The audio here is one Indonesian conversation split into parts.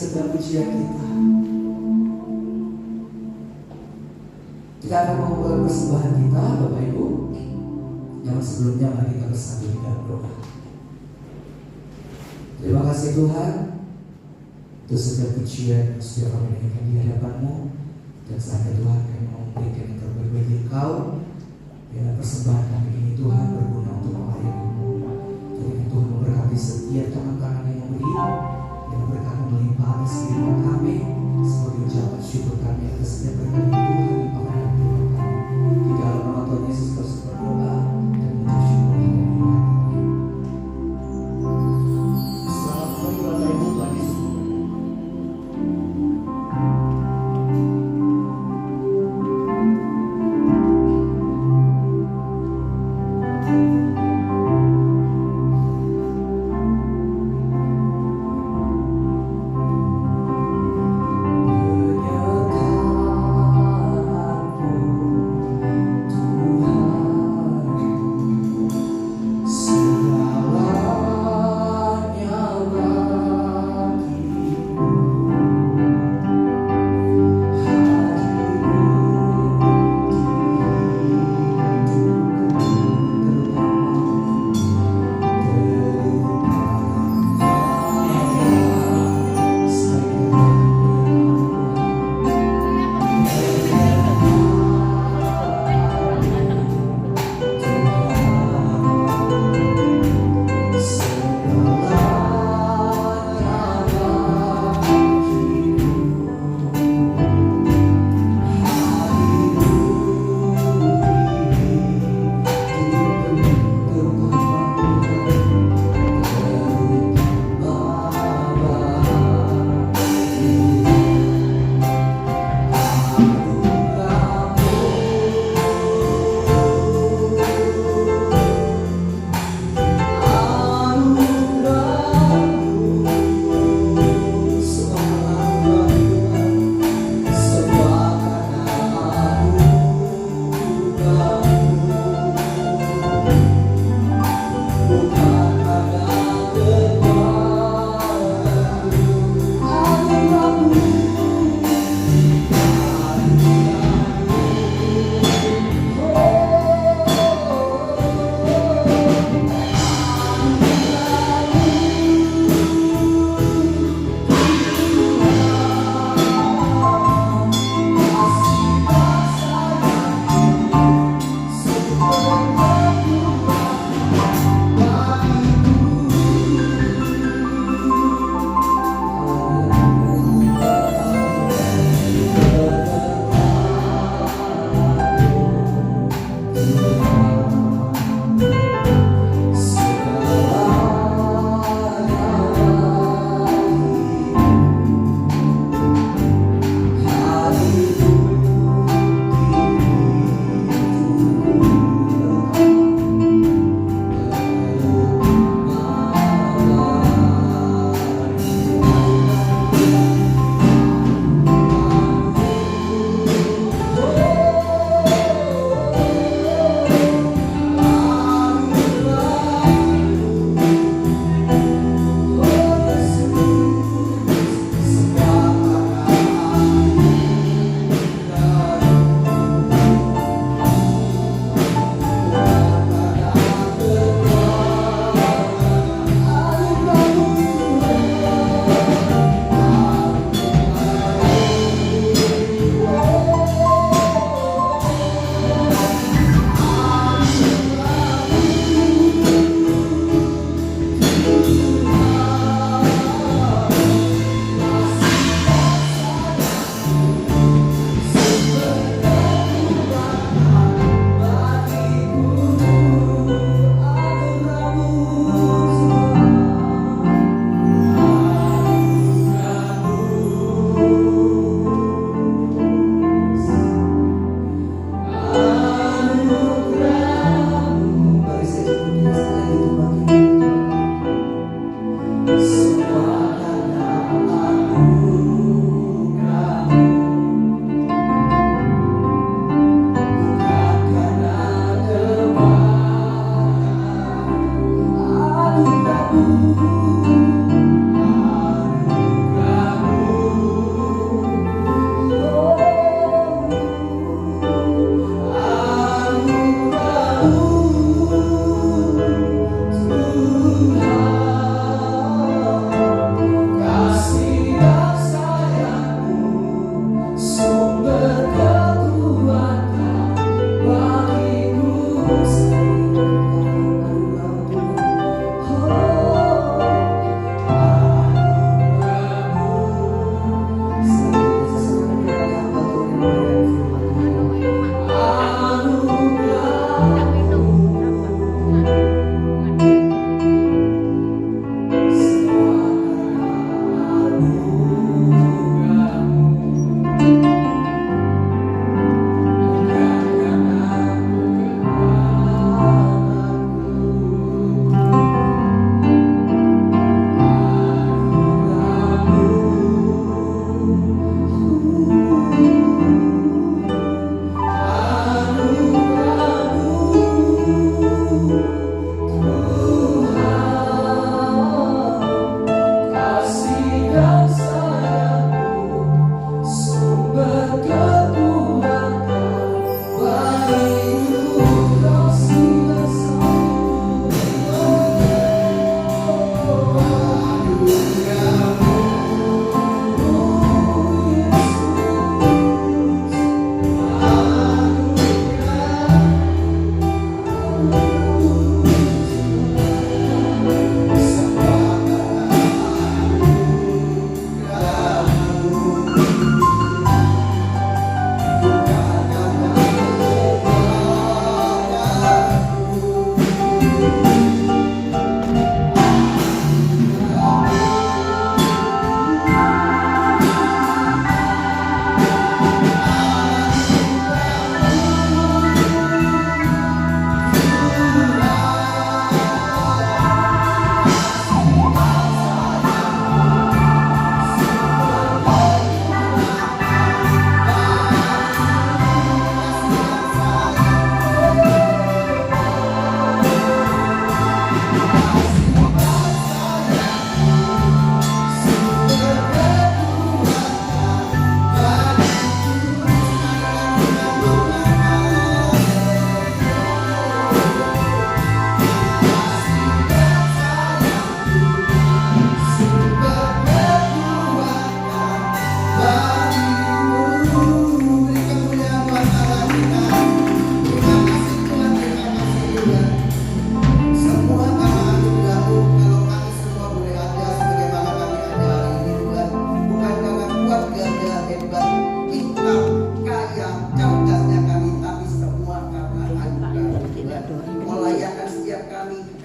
segala pujian kita. Kita akan membawa persembahan kita, Bapak Ibu. Yang sebelumnya mari kita bersatu di dalam doa. Terima kasih Tuhan untuk segala pujian yang sudah kami naikkan di hadapan-Mu. Dan saatnya Tuhan kami mau memberikan yang terbaik bagi Engkau. Biarlah persembahan kami ini Tuhan berguna untuk melayani-Mu. Tuhan Tuhan memberkati setiap tangan kanan yang memberi, dan berkat melimpah atas kehidupan kami sebagai ucapan syukur kami atas setiap berkat yang Tuhan limpahkan dalam kehidupan kami. Di dalam nama Tuhan Yesus Kristus berdoa dan mengucap syukur. Selamat pagi Bapak Ibu, Tuhan Yesus.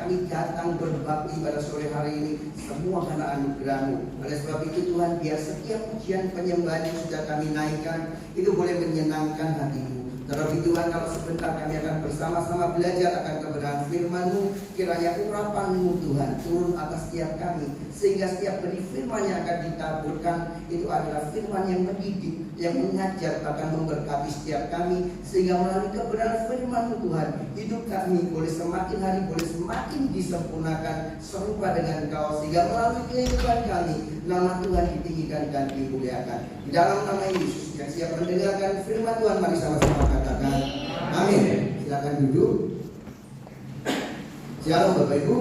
kami datang berbakti pada sore hari ini semua karena anugerah-Mu. Oleh sebab itu Tuhan, biar setiap pujian penyembahan yang sudah kami naikkan itu boleh menyenangkan hati-Mu. Terlebih Tuhan, kalau sebentar kami akan bersama-sama belajar akan kebenaran firman-Mu, kiranya urapan-Mu Tuhan turun atas setiap kami, sehingga setiap benih firman yang akan ditaburkan itu adalah firman yang mendidik, yang mengajar, bahkan memberkati setiap kami, sehingga melalui kebenaran firman-Mu Tuhan, hidup kami boleh semakin hari boleh semakin disempurnakan serupa dengan Engkau, sehingga melalui kehidupan kami nama Tuhan ditinggikan dan dimuliakan. Di dalam nama Yesus yang siap mendengarkan firman Tuhan, mari sama-sama katakan amin. Silakan duduk. Shalom Bapak Ibu.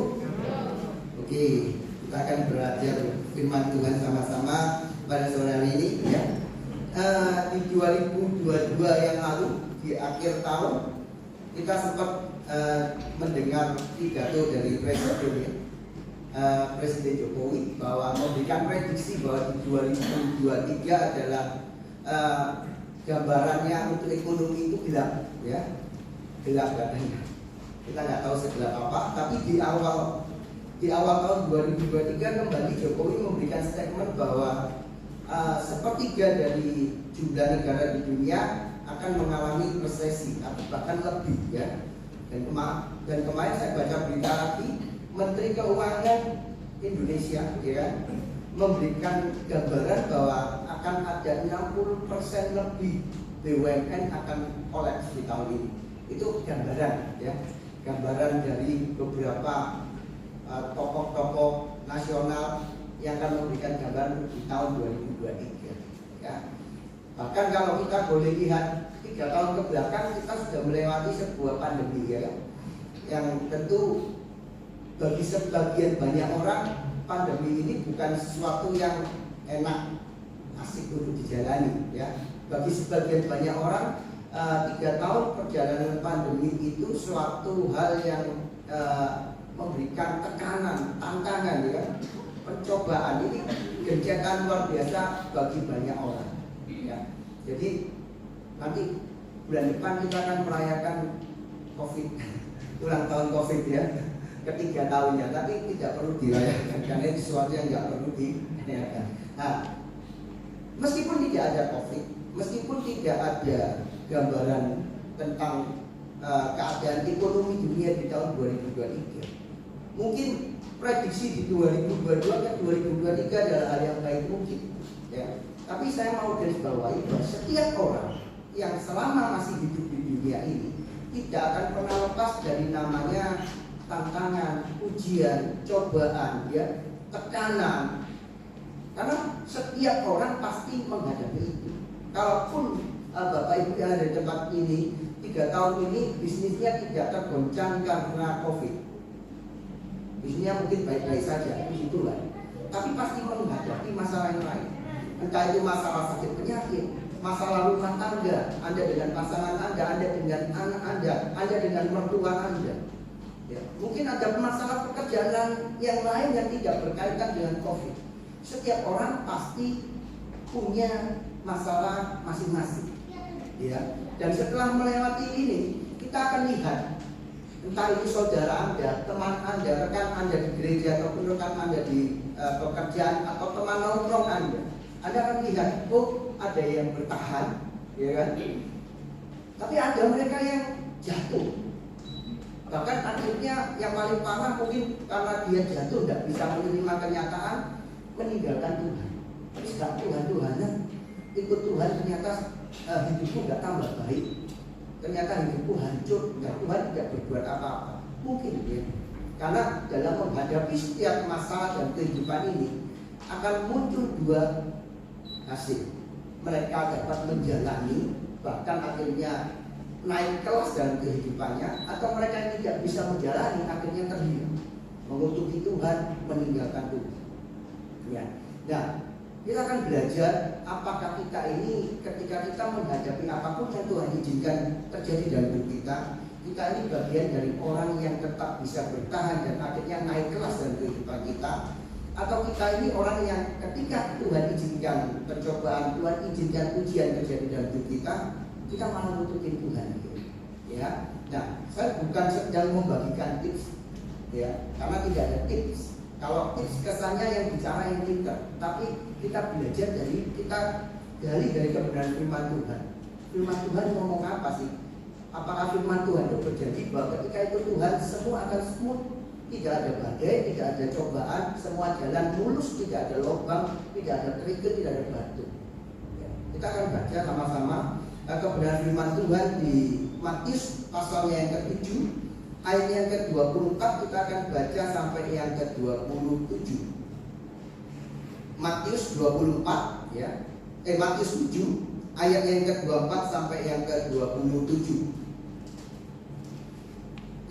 Oke, kita akan belajar firman Tuhan sama-sama pada sore hari ini ya. Di 2022 yang lalu, di akhir tahun, kita sempat mendengar pidato dari Presiden Jokowi bahwa memberikan prediksi bahwa di 2023 adalah gambarannya untuk ekonomi itu gelap, ya, gelap katanya. Kita nggak tahu segelap apa, tapi di awal tahun 2023 kembali Jokowi memberikan statement bahwa sepertiga dari jumlah negara di dunia akan mengalami resesi atau bahkan lebih, ya. Dan kemarin saya baca berita lagi, Menteri Keuangan Indonesia, ya, memberikan gambaran bahwa akan ada 60% lebih BUMN akan kolaps di tahun ini. Itu gambaran, ya, gambaran dari beberapa tokoh-tokoh nasional yang akan memberikan gambaran di tahun 2023, ya. Bahkan kalau kita boleh lihat 3 tahun ke belakang, kita sudah melewati sebuah pandemi, ya, yang tentu bagi sebagian banyak orang pandemi ini bukan sesuatu yang enak, asik untuk dijalani, ya. Bagi sebagian banyak orang 3 tahun perjalanan pandemi itu suatu hal yang memberikan tekanan, tantangan, ya, pencobaan. Ini gencatan luar biasa bagi banyak orang, ya. Jadi nanti bulan depan kita akan merayakan COVID, ulang tahun COVID, ya, ketiga tahunnya, tapi tidak perlu dirayakan karena itu sesuatu yang nggak perlu dirayakan. Nah, meskipun tidak ada COVID, meskipun tidak ada gambaran tentang keadaan ekonomi dunia di tahun 2023, mungkin prediksi di 2022 dan 2023 adalah hal yang baik mungkin, ya. Tapi saya mau garis bawahi bahwa setiap orang yang selama masih hidup di dunia ini tidak akan pernah lepas dari namanya tantangan, ujian, cobaan, ya, tekanan. Karena setiap orang pasti menghadapi itu. Kalaupun Bapak Ibu yang ada di tempat ini 3 tahun ini bisnisnya tidak tergoncang karena COVID, bisnisnya mungkin baik-baik saja, puji Tuhan. Tapi pasti menghadapi masalah yang lain. Entah itu masalah sakit penyakit, masalah rumah tangga, Anda dengan pasangan Anda dengan anak Anda dengan mertua Anda. Ya, mungkin ada masalah pekerjaan yang lain yang tidak berkaitan dengan COVID. Setiap orang pasti punya masalah masing-masing, ya. Dan setelah melewati ini, kita akan lihat, entah itu saudara Anda, teman Anda, rekan Anda di gereja, ataupun rekan Anda di pekerjaan, atau teman nongkrong Anda akan lihat, oh, ada yang bertahan, ya kan? Tapi ada mereka yang jatuh. Bahkan akhirnya yang paling parah mungkin karena dia jatuh tidak bisa menerima kenyataan, meninggalkan Tuhan. Tapi setelah Tuhan-Tuhanan, ikut Tuhan, ternyata hidupku nggak tambah baik. Ternyata hidupku hancur, Tuhan tidak berbuat apa-apa. Mungkin, ya. Karena dalam menghadapi setiap masalah dan kehidupan ini akan muncul 2 hasil. Mereka dapat menjalani, bahkan akhirnya naik kelas dalam kehidupannya, atau mereka yang tidak bisa menjalani akhirnya terhilang, mengutuki Tuhan, meninggalkan Tuhan, ya. Nah, kita akan belajar apakah kita ini ketika kita menghadapi apapun yang Tuhan izinkan terjadi dalam hidup kita ini bagian dari orang yang tetap bisa bertahan dan akhirnya naik kelas dalam kehidupan kita, atau kita ini orang yang ketika Tuhan izinkan pencobaan, Tuhan izinkan ujian terjadi dalam hidup kita malah nututin Tuhan, ya. Nah, saya bukan sedang membagikan tips ya, karena tidak ada tips. Kalau tips kesannya yang bicara yang pintar, tapi kita belajar dari kebenaran firman Tuhan. Firman Tuhan ngomong apa sih? Apakah firman Tuhan itu berjanji bahwa ketika itu Tuhan semua akan smooth, tidak ada badai, tidak ada cobaan, semua jalan mulus, tidak ada lubang, tidak ada kerikil, tidak ada batu. Ya, kita akan baca sama-sama kebenaran firman Tuhan di Matius pasalnya yang ke-7, ayat yang ke-24, kita akan baca sampai yang ke-27. Matius 24 ya. Matius 7 ayat yang ke-24 sampai yang ke-27.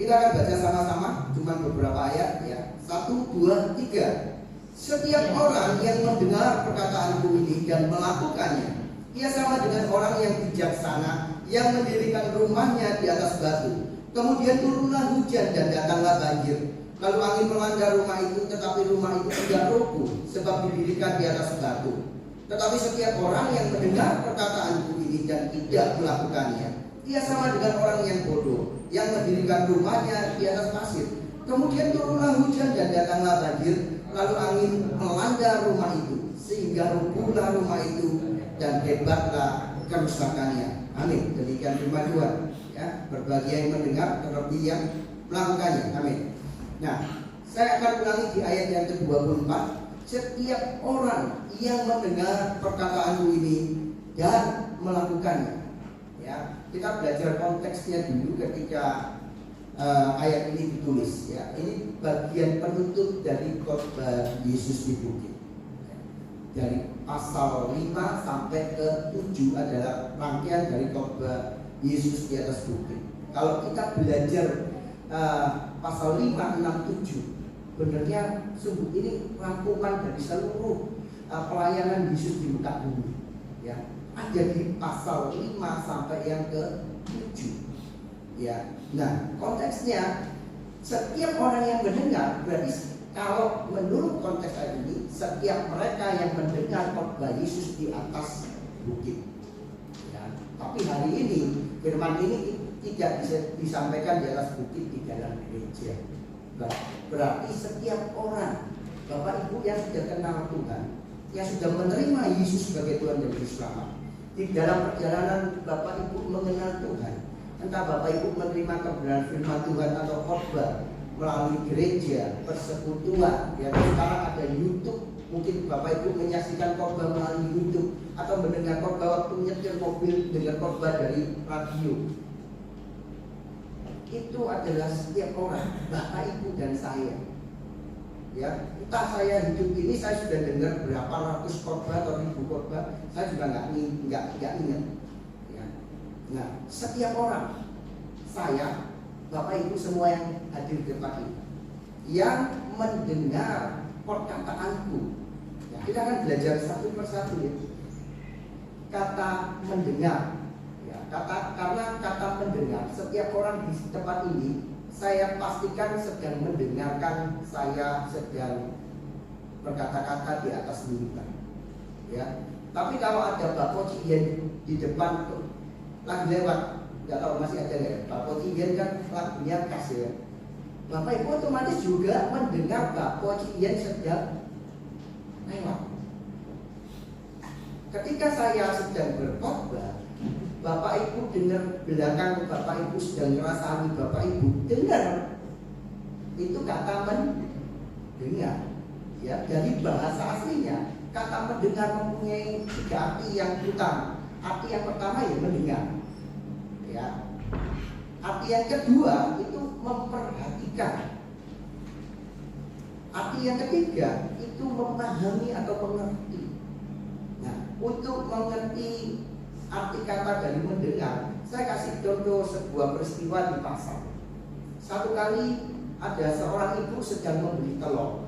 Kita akan baca sama-sama, cuma beberapa ayat ya. 1, 2, 3. Setiap orang yang mendengar perkataanku ini dan melakukannya, ia sama dengan orang yang bijaksana yang mendirikan rumahnya di atas batu. Kemudian turunlah hujan dan datanglah banjir. Lalu angin melanda rumah itu, tetapi rumah itu tidak roboh, sebab didirikan di atas batu. Tetapi setiap orang yang mendengar perkataanku ini dan tidak melakukannya, ia sama dengan orang yang bodoh, yang mendirikan rumahnya di atas pasir. Kemudian turunlah hujan dan datanglah banjir, lalu angin melanda rumah itu, sehingga rubuhlah rumah itu dan hebatlah kerusakannya. Amin. Demikian firman Tuhan. Ya, berbahagia yang mendengar, terlebih yang melakukannya. Amin. Nah, saya akan ulangi di ayat yang ke-24. Setiap orang yang mendengar perkataanku ini dan melakukannya. Ya, kita belajar konteksnya dulu ketika ayat ini ditulis. Ya, ini bagian penutup dari khotbah Yesus di bukit. Dari pasal 5 sampai ke 7 adalah rangkaian dari khotbah Yesus di atas bukit. Kalau kita belajar pasal 5, 6, 7, sebenarnya sungguh ini rangkuman dari seluruh pelayanan Yesus di muka bumi. Ya, ada di pasal 5 sampai yang ke-7. Ya, nah konteksnya setiap orang yang mendengar, berarti kalau menurut konteks ayat ini, setiap mereka yang mendengar khotbah Yesus di atas bukit. Ya, tapi hari ini firman ini tidak bisa disampaikan di atas bukit di dalam gereja. Berarti setiap orang, Bapak Ibu yang sudah kenal Tuhan, yang sudah menerima Yesus sebagai Tuhan dan Juru Selamat, di dalam perjalanan Bapak Ibu mengenal Tuhan, entah Bapak Ibu menerima kebenaran firman Tuhan atau khotbah melalui gereja, persekutuan, ya sekarang ada YouTube, mungkin Bapak Ibu menyaksikan khotbah melalui YouTube atau mendengar khotbah waktu nyetir mobil, dengar khotbah dari radio. Itu adalah setiap orang, Bapak Ibu dan saya. Ya, entah saya hidup ini saya sudah dengar berapa ratus khotbah atau ribu khotbah, saya juga nggak ingat. Ya. Nah, setiap orang, saya, Bapak Ibu semua yang hadir di tempat ini, yang mendengar perkataanku, ya, kita akan belajar satu persatu ya. Kata mendengar, ya, karena kata mendengar, setiap orang di tempat ini, saya pastikan sedang mendengarkan, saya sedang berkata-kata di atas mimbar. Ya, tapi kalau ada Bapak Cigen di depan tuh, lagi lewat, nggak tahu masih ada nggak? Bapak Cigen kan lagunya khas ya. Bapak Ibu otomatis juga mendengar Bapak Cigen sedang lewat. Ketika saya sedang berkhotbah, Bapak Ibu dengar belakang Bapak Ibu sedang ngerasani Bapak Ibu dengar, itu kata mendengar. Ya, dari bahasa aslinya kata mendengar mempunyai tiga arti yang utama. Arti yang pertama ya mendengar. Ya. Arti yang kedua itu memperhatikan. Arti yang ketiga itu memahami atau mengerti. Nah, untuk mengerti arti kata dari mendengar, saya kasih contoh sebuah peristiwa di pasar. Satu kali ada seorang ibu sedang membeli telur.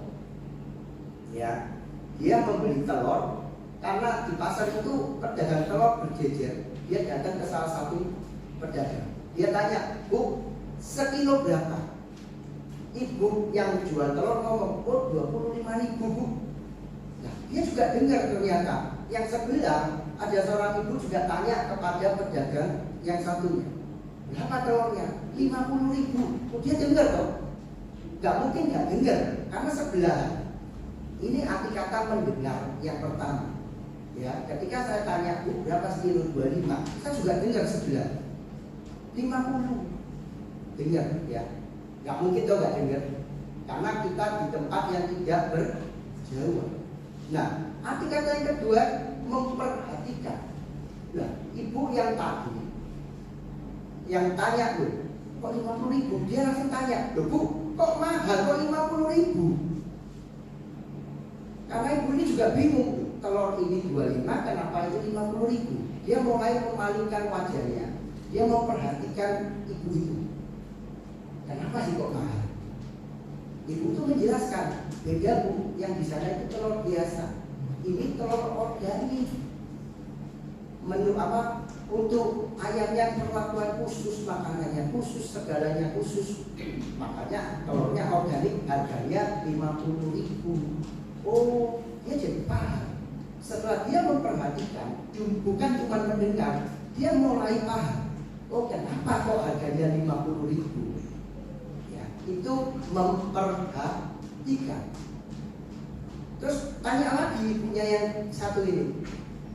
Ya, dia membeli telur karena di pasar itu pedagang telur berjejer. Dia datang ke salah satu pedagang. Dia tanya, "Bu, sekilo berapa?" Ibu yang jual telur ngomong, "Oh, 25.000, Bu." Nah, dia juga dengar ternyata. Yang sebelah ada seorang ibu juga tanya kepada pedagang yang satunya, "Berapa telurnya?" 50.000. Oh, dia dengar toh. nggak mungkin nggak dengar karena sebelahan. Ini arti kata mendengar yang pertama. Ya, ketika saya tanya, Bu, berapa sih kilo 25? Saya juga dengar sebelah 50. Dengar ya. Nggak mungkin tuh nggak dengar. Karena kita di tempat yang tidak berjauhan. Nah, arti kata yang kedua memperhatikan. Nah, ibu yang tadi yang tanya, loh, kok 50.000? Dia langsung tanya, loh Bu, kok mahal, kok 50.000? Karena ibu ini juga bingung, telur ini 25, kenapa itu 50.000? Dia mulai memalingkan wajahnya, dia mau perhatikan ibu itu. Kenapa sih kok mahal? Ibu itu menjelaskan, beda Bu, yang di sana itu telur biasa, ini telur organik. Menu apa? Untuk ayamnya perlakuan khusus, makanannya khusus, segalanya khusus. Makanya telurnya organik, harganya 50.000. Oh, dia jadi paham. Setelah dia memperhatikan, bukan cuma mendengar, dia mulai paham. Oh, kenapa kok harganya 50.000? Ya, itu memperhatikan. Terus tanya lagi ibunya yang satu ini.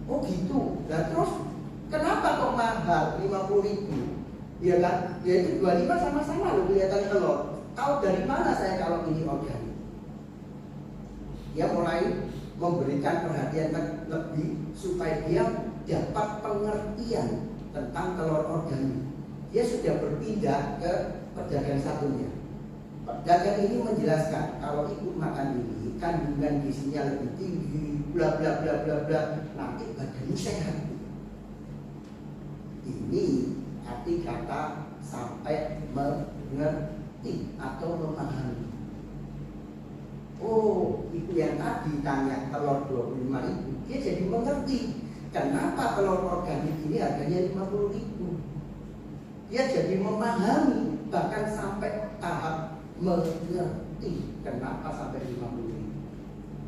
Oh gitu. Nah terus kenapa kok mahal 50.000? Ya kan? Ya itu 25 sama-sama loh kelihatan telur. Tahu dari mana saya kalau ini organik? Dia mulai memberikan perhatian lebih supaya dia dapat pengertian tentang telur organik. Dia sudah berpindah ke pedagang satunya. Pedagang ini menjelaskan kalau ibu makan ini kandungan gizinya lebih tinggi, bla bla bla bla bla, nanti badanmu sehat. Ini arti kata sampai mengerti atau memahami. Oh, ibu yang tadi tanya telur 25.000, dia jadi mengerti kenapa telur organik ini harganya 50.000. Dia jadi memahami, bahkan sampai tahap mengerti kenapa sampai 50.000.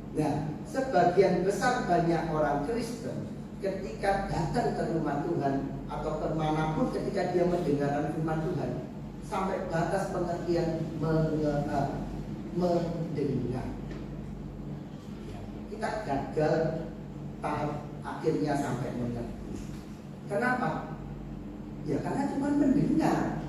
Nah, sebagian besar banyak orang Kristen ketika datang ke rumah Tuhan atau kemanapun ketika dia mendengarkan firman Tuhan sampai batas pengertian mendengar. Kita gagal tahap akhirnya sampai mengerti. Kenapa? Ya karena cuma mendengar.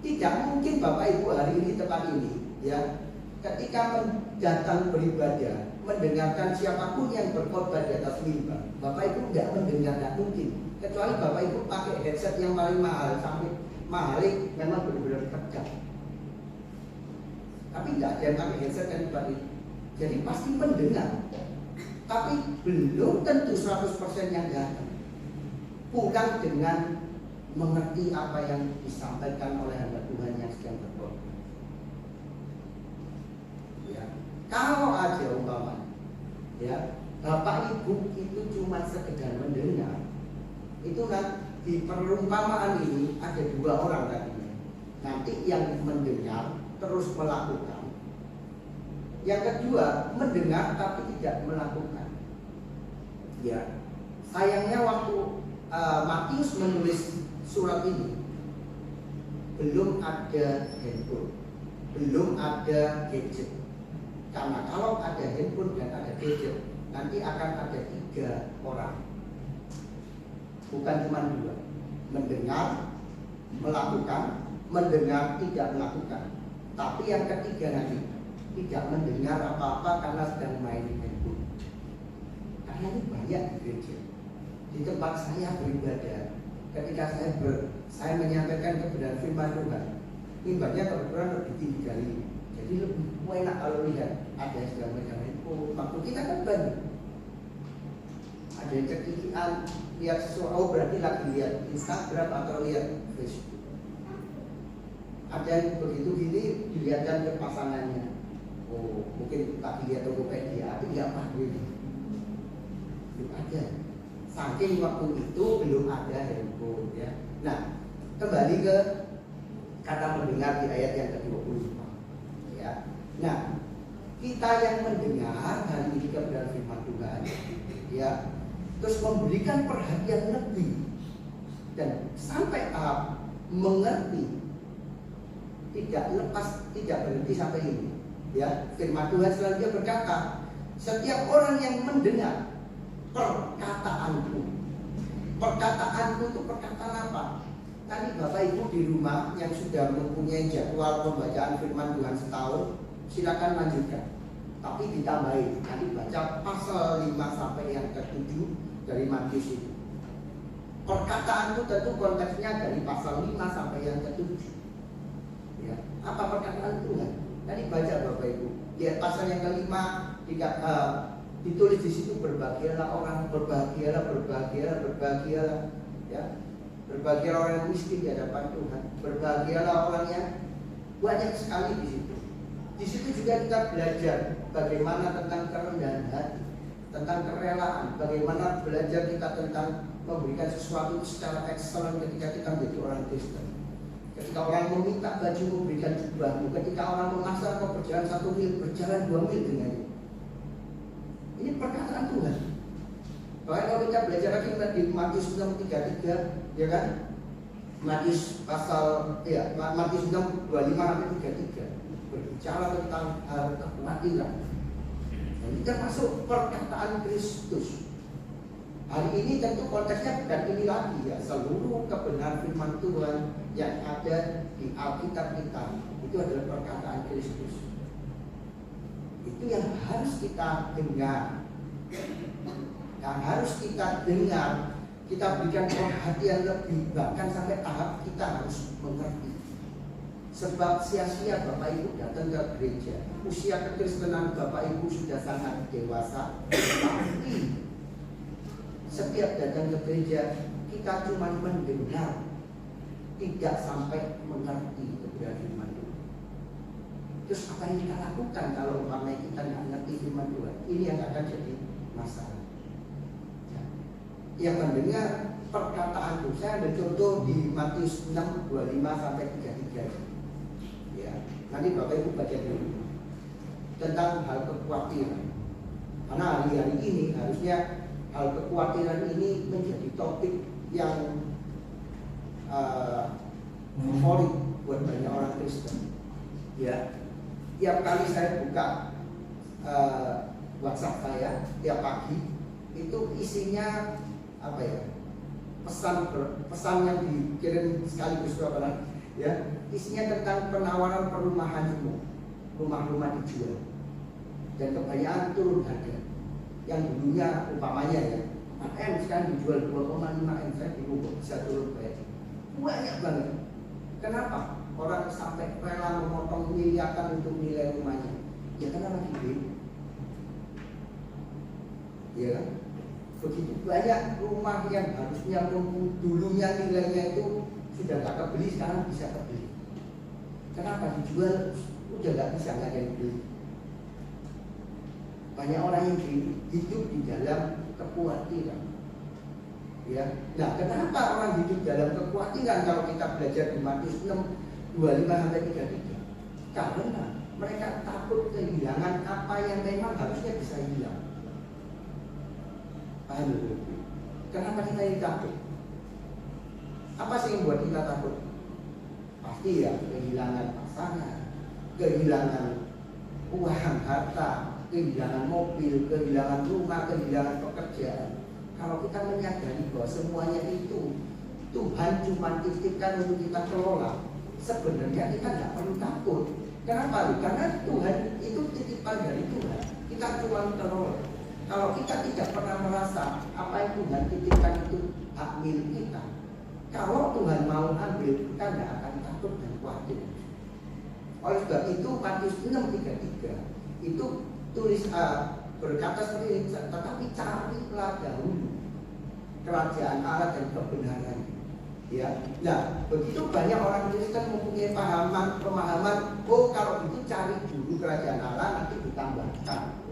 Tidak mungkin Bapak Ibu hari ini tempat ini ya ketika datang beribadah mendengarkan siapapun yang berkhotbah di atas mimbar, Bapak Ibu tidak mendengar, tidak mungkin. Kecuali Bapak Ibu pakai headset yang paling mahal sampai mahalik memang benar-benar tegak. Tapi tidak ada yang pakai headset kan Bapak Ibu. Jadi pasti mendengar, tapi belum tentu 100% yang datang. Bukan dengan mengerti apa yang disampaikan oleh hamba Tuhan yang sedang berkhotbah. Ya, kalau aja umpama, ya Bapak Ibu itu cuma sekedar mendengar, itu kan di perumpamaan ini ada dua orang tadinya. Nanti yang mendengar terus melakukan, yang kedua mendengar tapi tidak melakukan. Ya, sayangnya waktu Matius menulis surat ini belum ada handphone, belum ada gadget. Karena kalau ada handphone dan ada gadget, nanti akan ada 3 orang, bukan cuma 2. Mendengar, melakukan, mendengar, tidak melakukan. Tapi yang ketiga nanti tidak mendengar apa-apa karena sedang main handphone. Karena ini banyak di gereja. Di tempat saya beribadah, ketika saya menyampaikan kebenaran firman Tuhan, mimbarnya kebetulan lebih tinggi dari ini. Jadi lebih enak kalau lihat ada yang sedang megang handphone. Waktu kita kan banyak. Ada yang kekikian lihat sesuatu, oh berarti lagi lihat Instagram atau lihat Facebook. Ada yang begitu gini dilihatkan ke pasangannya. Oh mungkin lagi lihat Tokopedia, tapi nggak paham ini. Belum ada. Saking waktu itu belum ada handphone ya. Nah, kembali ke kata mendengar di ayat yang ke-25 ya. Nah, kita yang mendengar hari ini kebenaran firman Tuhan ya, terus memberikan perhatian lebih dan sampai tahap mengerti. tidak lepas, tidak berhenti sampai ini. Ya, firman Tuhan selanjutnya berkata, setiap orang yang mendengar perkataanku itu perkataan apa? Tadi Bapak Ibu di rumah yang sudah mempunyai jadwal pembacaan firman Tuhan setahun, silakan lanjutkan. Tapi ditambahin, nanti baca pasal 5 sampai yang ke-7 dari Matius itu. Perkataan itu tentu konteksnya dari pasal 5 sampai yang ke-7. Ya, apa perkataan Tuhan? Tadi baca Bapak Ibu, lihat pasal yang ke-5 ditulis di situ, berbahagialah orang, berbahagialah, ya. Berbahagialah orang yang miskin di hadapan Tuhan, berbahagialah orang yang banyak sekali di situ. Di situ juga kita belajar bagaimana tentang kerendahan hati, tentang kerelaan, bagaimana belajar kita tentang memberikan sesuatu secara excellent ketika kita menjadi orang Kristen. Ketika orang meminta baju, memberikan jubahmu. Ketika orang memaksa kau berjalan 1 mil, berjalan 2 mil dengannya. Ini perkataan Tuhan. Bahkan kalau kita belajar lagi di Matius 6:33, ya kan? Matius 6:25-33 berbicara tentang kekhawatiran. Dan ini termasuk perkataan Kristus. Hari ini tentu konteksnya bukan ini lagi ya. Seluruh kebenaran firman Tuhan yang ada di Alkitab kita itu adalah perkataan Kristus. Itu yang harus kita dengar. Yang harus kita dengar, kita berikan perhatian lebih, bahkan sampai tahap kita harus mengerti. Sebab sia-sia Bapak Ibu datang ke gereja, usia kekristenan Bapak Ibu sudah sangat dewasa, tapi setiap datang ke gereja kita cuma mendengar, tidak sampai mengerti kebenaran firman Tuhan. Terus apa yang kita lakukan kalau umpamanya kita nggak ngerti firman Tuhan? Ini yang akan jadi masalah. Yang mendengar perkataan Tuhan, saya ambil contoh di Matius 6:25-33. Ya, nanti Bapak Ibu baca dulu tentang hal kekhawatiran. Karena hari-hari ini harusnya hal kekhawatiran ini menjadi topik yang favorit buat banyak orang Kristen. Ya, tiap kali saya buka WhatsApp saya tiap pagi itu isinya apa ya? Pesan yang dikirim sekaligus berapa ya? Isinya tentang penawaran perumahan semua, rumah-rumah dijual dan kebanyakan turun harga. Yang dulunya umpamanya ya 4M sekarang dijual 2,5M, saya bingung kok bisa turun banyak banget. Kenapa? Orang sampai rela memotong miliaran untuk nilai rumahnya. Ya karena lagi beli. Ya kan? Begitu banyak rumah yang harusnya dulunya nilainya itu sudah tak kebeli, sekarang bisa kebeli. Kenapa? Dijual udah gak bisa, gak ada yang beli. Banyak orang yang hidup di dalam kekhawatiran. Ya. Nah, kenapa orang hidup dalam kekhawatiran kalau kita belajar di Matius 6:25-33? Karena mereka takut kehilangan apa yang memang harusnya bisa hilang. Paham? Kenapa kita ini takut? Apa sih yang buat kita takut? Pasti ya kehilangan pasangan, kehilangan uang, harta, kehilangan mobil, kehilangan rumah, kehilangan pekerjaan. Kalau kita menyadari bahwa semuanya itu Tuhan cuma titipkan untuk kita kelola, sebenarnya kita nggak perlu takut. Kenapa? Karena Tuhan itu titipan dari Tuhan. Kita cuma kelola. Kalau kita tidak pernah merasa apa yang Tuhan titipkan itu hak milik kita, kalau Tuhan mau ambil, kita nggak akan takut dan khawatir. Oleh sebab itu Matius 6:33 itu tulis berkata seperti ini, tetapi carilah dahulu kerajaan Allah dan kebenaran. Ya, nah begitu banyak orang Kristen mempunyai pemahaman, oh kalau itu cari dulu kerajaan Allah nanti ditambahkan.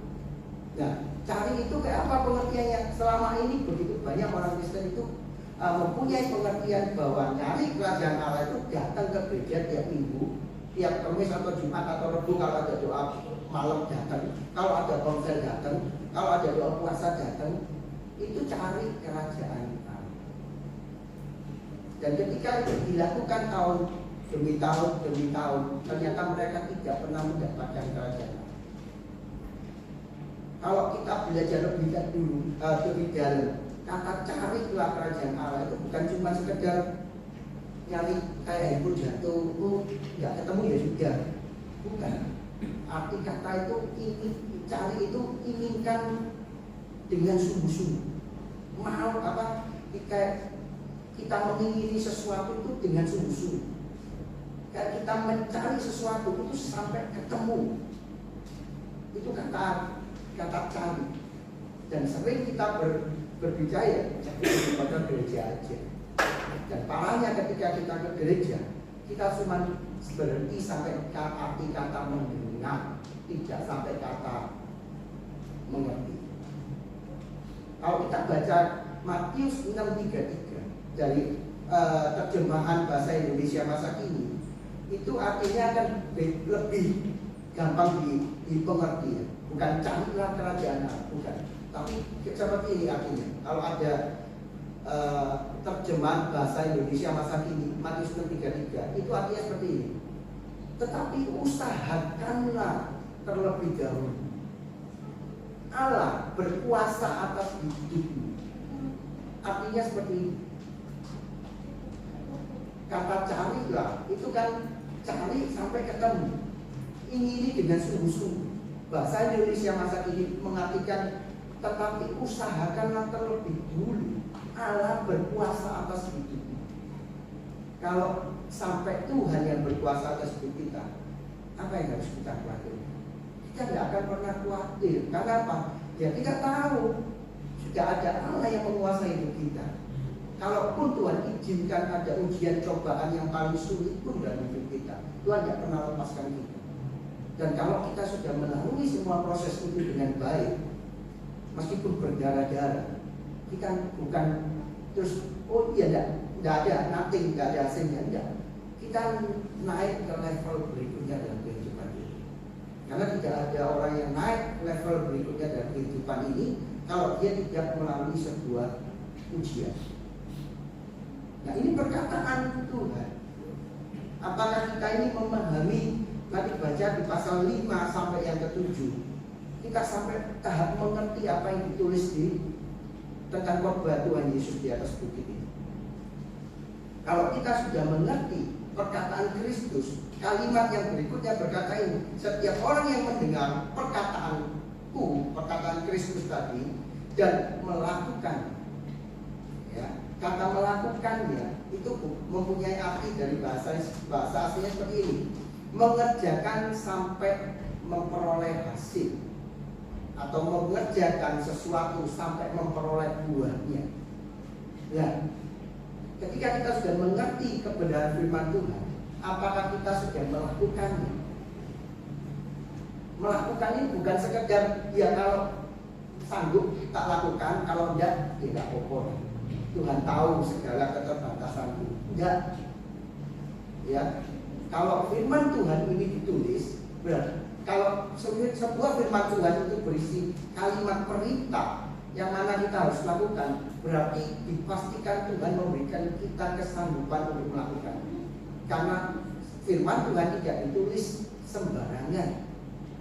Nah, cari itu kayak apa pengertiannya? Selama ini begitu banyak orang Kristen itu mempunyai pengertian bahwa nyari kerajaan Allah itu datang ke gereja tiap minggu, tiap Kamis atau Jumat atau Rabu kalau ada doa malam datang, kalau ada konser datang, kalau ada doa puasa datang, itu cari kerajaan Allah. Dan ketika itu dilakukan tahun demi tahun, ternyata mereka tidak pernah mendapatkan kerajaan. Kalau kita belajar lebih dalam, kata carilah kerajaan Allah itu bukan cuma sekedar nyari kayak handphone jatuh, nggak ketemu ya sudah, bukan. Arti kata itu cari itu inginkan dengan sungguh-sungguh. Mau apa? Kita mengingini sesuatu itu dengan sungguh-sungguh. Kayak kita mencari sesuatu itu sampai ketemu. Itu kata cari. Dan sering kita berbicara kepada gereja aja. Dan parahnya ketika kita ke gereja, kita cuma berhenti sampai arti kata mendengar, tidak sampai kata mengerti. Kalau kita baca Matius 6:33 dari terjemahan bahasa Indonesia masa kini, itu artinya akan lebih gampang dipengerti ya. Bukan carilah kerajaan Allah, bukan. Tapi seperti ini artinya. Kalau ada terjemahan bahasa Indonesia masa kini Matius 6:33, itu artinya seperti ini. Tetapi usahakanlah terlebih dahulu Allah berkuasa atas hidupmu. Artinya seperti ini. Kata carilah itu kan cari sampai ketemu. Ingini dengan sungguh-sungguh. Bahasa Indonesia masa kini mengartikan tetapi usahakanlah terlebih dulu Allah berkuasa atas hidupmu. Kalau sampai Tuhan yang berkuasa atas hidup kita, apa yang harus kita khawatir? Kita tidak akan pernah khawatir. Karena apa? Ya kita tahu sudah ada Allah yang menguasai hidup kita. Kalaupun Tuhan izinkan ada ujian cobaan yang paling sulit pun dalam hidup kita, Tuhan tidak pernah lepaskan kita. Dan kalau kita sudah melalui semua proses itu dengan baik, meskipun berdarah-darah, kita bukan terus oh iya tidak ada nothing, tidak ada hasilnya, tidak. Kita naik ke level berikutnya dalam kehidupan ini. Karena tidak ada orang yang naik level berikutnya dalam kehidupan ini kalau dia tidak melalui sebuah ujian. Nah ini perkataan Tuhan. Apakah kita ini memahami? Tadi baca di pasal 5 sampai yang ke-7, kita sampai tahap mengerti apa yang ditulis tentang khotbah Tuhan Yesus di atas bukit ini. Kalau kita sudah mengerti perkataan Kristus, kalimat yang berikutnya berkata ini, setiap orang yang mendengar perkataanku, perkataan Kristus tadi, dan melakukan, ya, kata melakukannya itu mempunyai arti dari bahasa aslinya seperti ini, mengerjakan sampai memperoleh hasil, atau mengerjakan sesuatu sampai memperoleh buahnya. Ya, ketika kita sudah mengerti kebenaran firman Tuhan, apakah kita sudah melakukannya? Melakukan ini bukan sekedar ya kalau sanggup tak lakukan, kalau enggak tidak apa-apa. Tuhan tahu segala keterbatasanku. Enggak. Ya, kalau firman Tuhan ini ditulis, berarti kalau sebuah firman Tuhan itu berisi kalimat perintah yang mana kita harus lakukan, berarti dipastikan Tuhan memberikan kita kesanggupan untuk melakukan. Karena firman Tuhan tidak ditulis sembarangan.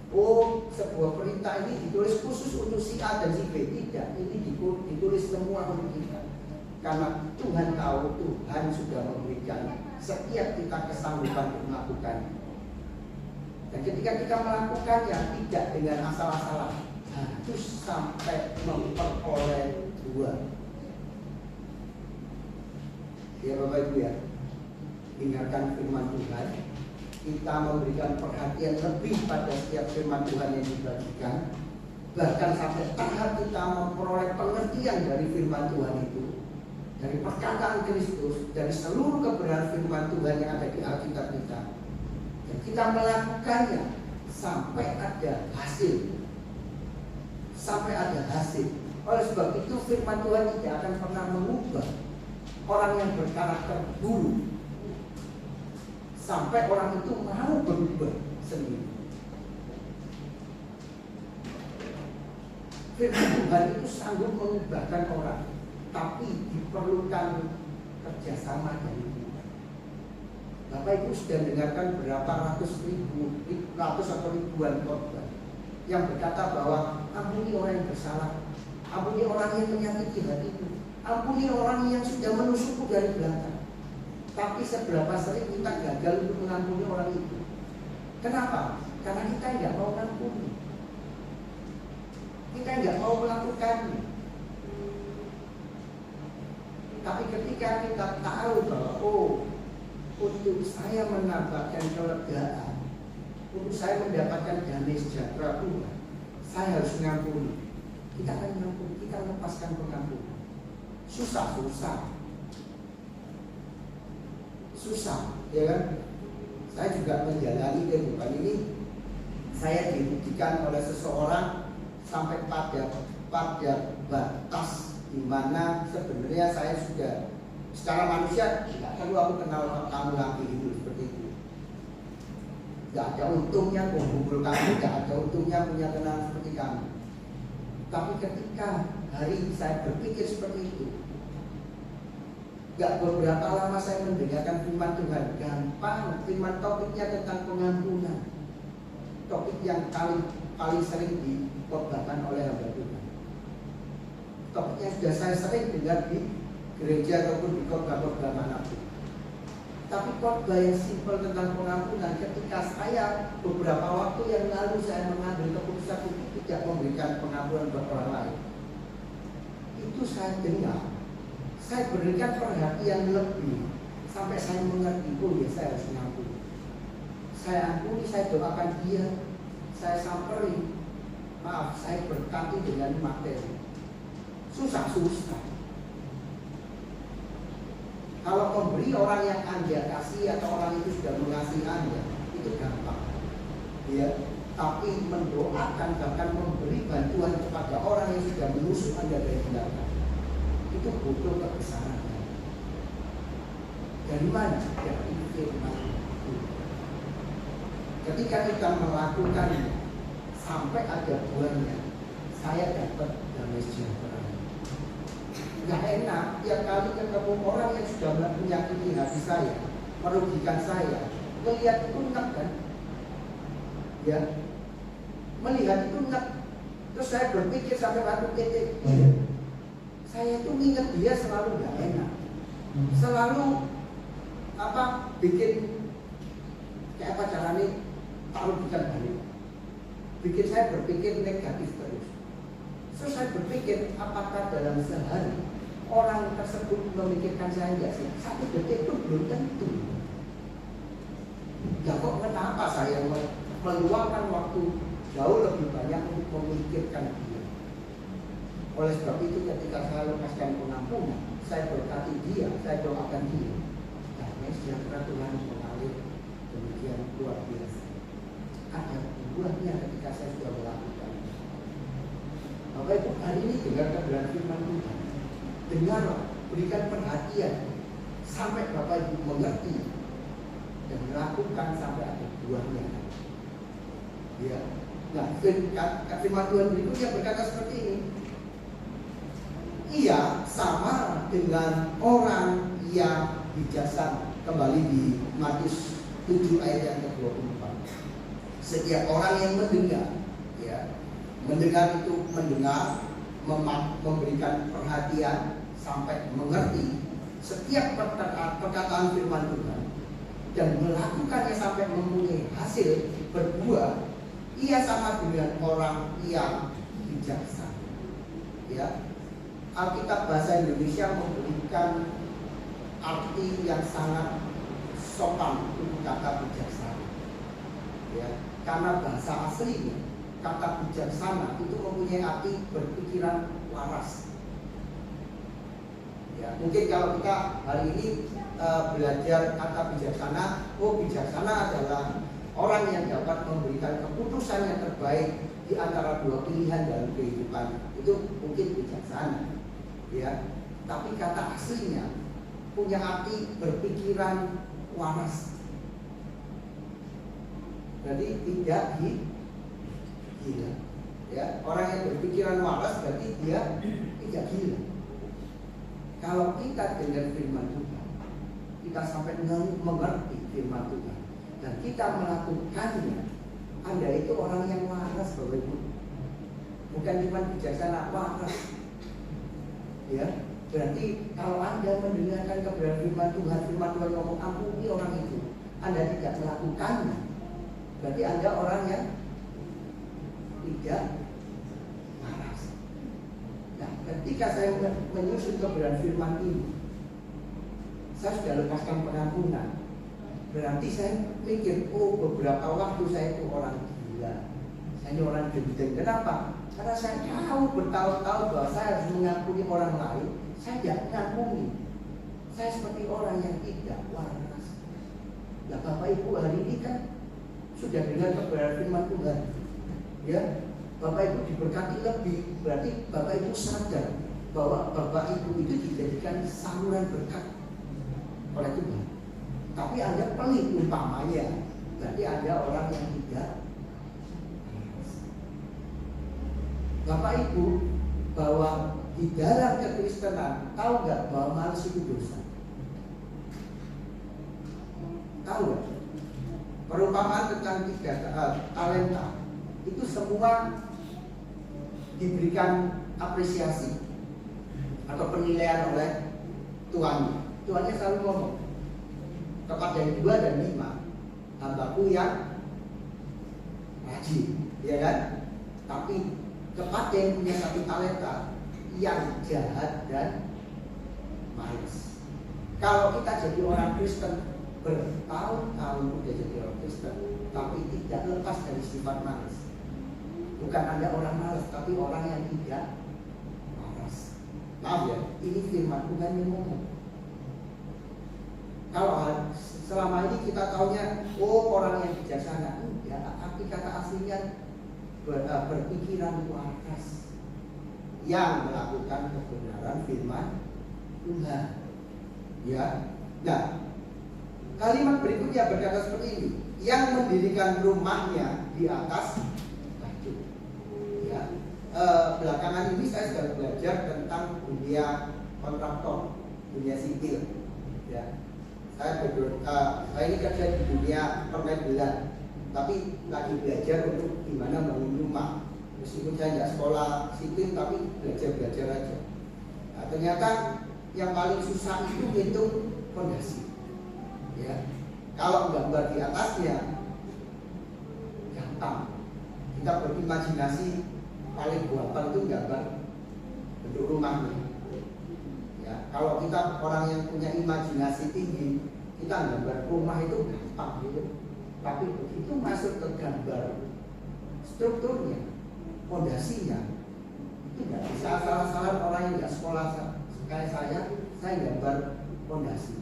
Oh, sebuah perintah ini ditulis khusus untuk si A dan si B. Tidak, ini ditulis semua untuk kita. Karena Tuhan tahu, Tuhan sudah memberikan setiap kita kesanggupan untuk melakukannya. Dan ketika kita melakukannya tidak dengan asal-asalan, harus sampai memperoleh buah. Ya Bapak Ibu ya, dengarkan firman Tuhan. Kita memberikan perhatian lebih pada setiap firman Tuhan yang dibagikan. Bahkan sampai tahap kita memperoleh pengertian dari firman Tuhan itu, dari perkataan Kristus, dari seluruh kebenaran firman Tuhan yang ada di Alkitab kita. Dan kita melakukannya sampai ada hasil. Sampai ada hasil. Oleh sebab itu firman Tuhan tidak akan pernah mengubah orang yang berkarakter buruk sampai orang itu mau berubah sendiri. Firman Tuhan itu sanggup mengubahkan orang, tapi diperlukan kerjasama dari Tuhan. Bapak Ibu sudah dengarkan berapa ratus atau ribuan khotbah yang berkata bahwa ampuni orang yang bersalah, ampuni orang yang menyakiti hatiku, ampuni orang yang sudah menusukku dari belakang. Tapi seberapa sering kita gagal untuk mengampuni orang itu? Kenapa? Karena kita nggak mau mengampuni, kita nggak mau melakukannya. Tapi ketika kita tahu bahwa untuk saya mendapatkan kelegaan, untuk saya mendapatkan damai sejahtera Tuhan, saya harus mengampuni. Kita akan mengampuni, kita lepaskan pengampunan. Susah, ya kan? Saya juga menjalani kehidupan ini. Saya dirugikan oleh seseorang sampai pada batas di mana sebenarnya saya sudah secara manusia tidak perlu aku kenal kamu lagi itu seperti itu. Tidak ada untungnya kumpul kamu, tidak ada untungnya punya kenal seperti kamu. Tapi ketika hari saya berpikir seperti itu, gak beberapa lama saya mendengarkan firman Tuhan. Gampang, firman topiknya tentang pengampunan. Topik yang paling sering dikhotbahkan oleh hamba Tuhan. Topiknya sudah saya sering dengar di gereja ataupun di khotbah-khotbah manapun. Tapi khotbah yang simpel tentang pengampunan, ketika saya beberapa waktu yang lalu saya mengambil keputusan untuk tidak memberikan pengampunan buat orang lain, itu saya dengar, saya berikan perhatian lebih sampai saya mengerti, saya harus mengampuni. Saya ampuni, saya doakan dia, saya samperi, maaf, saya berkati dengan materi. Susah. Kalau memberi orang yang Anda kasih atau orang itu sudah mengasihi Anda, itu gampang, ya. Tapi mendoakan, bahkan memberi bantuan kepada orang yang sudah menusuk Anda dari belakang, itu butuh kebesaran. Dari mana? Dari firman. Ketika kita melakukannya sampai ada buahnya, saya dapat damai sejahtera. Gak enak tiap kali ketemu orang yang sudah menyakiti hati saya, merugikan saya, melihat itu enak kan? Ya, melihat itu enak. Terus saya berpikir sampai waktu titik, saya tuh ingat dia selalu gak enak, selalu bikin kayak apa caranya taruh bukan balik, bikin saya berpikir negatif terus. Terus saya berpikir, apakah dalam sehari orang tersebut memikirkan saya enggak sih? Satu detik itu belum tentu. Ya kok kenapa saya meluangkan waktu jauh lebih banyak untuk memikirkan dia? Oleh sebab itu ketika saya lepaskan pengampunan, saya berkati dia, saya doakan dia. Damai sejahtera Tuhan mengalir demikian luar biasa. Ada buahnya ketika saya sudah melakukan. Bapak Ibu, hari ini dengar kebenaran firman Tuhan, dengar, berikan perhatian sampai Bapak Ibu mengerti dan melakukan sampai ada buahnya. Ya, nah firman Tuhan berikutnya berkata seperti ini. Ia sama dengan orang yang bijaksana. Kembali di Matius 7 ayat yang ke-24. Setiap orang yang mendengar, ya, mendengar itu mendengar, memberikan perhatian sampai mengerti setiap perkataan firman Tuhan dan melakukannya sampai mempunyai hasil berbuah, ia sama dengan orang yang bijaksana. Ya, Alkitab bahasa Indonesia memberikan arti yang sangat sopan untuk kata bijaksana. Ya, karena bahasa aslinya kata bijaksana itu mempunyai arti berpikiran waras. Ya, mungkin kalau kita hari ini belajar kata bijaksana, bijaksana adalah orang yang dapat memberikan keputusan yang terbaik di antara dua pilihan dalam kehidupan, itu mungkin bijaksana. Ya, tapi kata aslinya punya arti berpikiran waras. Jadi tidak gila. Ya, orang yang berpikiran waras berarti dia tidak gila. Kalau kita dengar firman Tuhan, kita sampai mengerti firman Tuhan dan kita melakukannya, Anda itu orang yang waras, Bapak Ibu. Bukan cuma bijaksana, waras. Ya, berarti kalau Anda mendengarkan kebenaran firman Tuhan ngomong ampuni orang itu, Anda tidak melakukannya, berarti Anda orang yang tidak waras. Nah, ketika saya menyusun kebenaran firman ini, saya sudah lepaskan pengampunan. Berarti saya mikir, oh beberapa waktu saya itu orang gila, saya ini orang gendeng. Kenapa? Karena saya tahu bertahun-tahun bahwa saya harus mengampuni orang lain, saya tidak mengampuni. Saya seperti orang yang tidak waras. Nah, Bapak Ibu hari ini kan sudah dengar kebenaran firman Tuhan, ya. Bapak Ibu diberkati lebih, berarti Bapak Ibu sadar bahwa Bapak Ibu itu dijadikan saluran berkat oleh Tuhan. Tapi Anda pelit umpamanya, berarti Anda orang yang tidak. Bapak Ibu, bahwa di dalam kekristenan, tahu nggak bahwa malas itu dosa? Tahu nggak? Perumpamaan tentang 3 talenta itu semua diberikan apresiasi atau penilaian oleh tuannya. Tuannya selalu ngomong kepada yang 2 dan 5, hambaku yang rajin, ya kan? Tapi kepada yang punya 1 talenta, yang jahat dan malas. Kalau kita jadi orang Kristen bertahun-tahun udah jadi orang Kristen, tapi tidak lepas dari sifat malas. Bukan Anda orang malas, tapi orang yang tidak malas. Maaf ya, ini firman Tuhan yang ngomong. Kalau selama ini kita taunya, oh orang yang bijaksana, enggak. Tapi kata aslinya berpikiran waras, yang melakukan kebenaran firman Tuhan. Ya, nah kalimat berikutnya berkata seperti ini: yang mendirikan rumahnya di atas batu. Ya, belakangan ini saya sedang belajar tentang dunia kontraktor, dunia sipil. Ya, saya ini kerja di dunia permebelan, tapi lagi belajar untuk gimana bangun rumah. Meskipun saya nggak sekolah sipil, tapi belajar aja. Nah, ternyata yang paling susah itu hitung fondasi. Ya, kalau gambar di atasnya gampang. Kita berimajinasi paling gampang itu gambar bentuk rumahnya. Ya, kalau kita orang yang punya imajinasi tinggi, kita gambar rumah itu gampang gitu. Tapi begitu masuk ke gambar strukturnya, fondasinya, itu nggak bisa asal-asalan orang yang nggak sekolah kayak saya gambar fondasi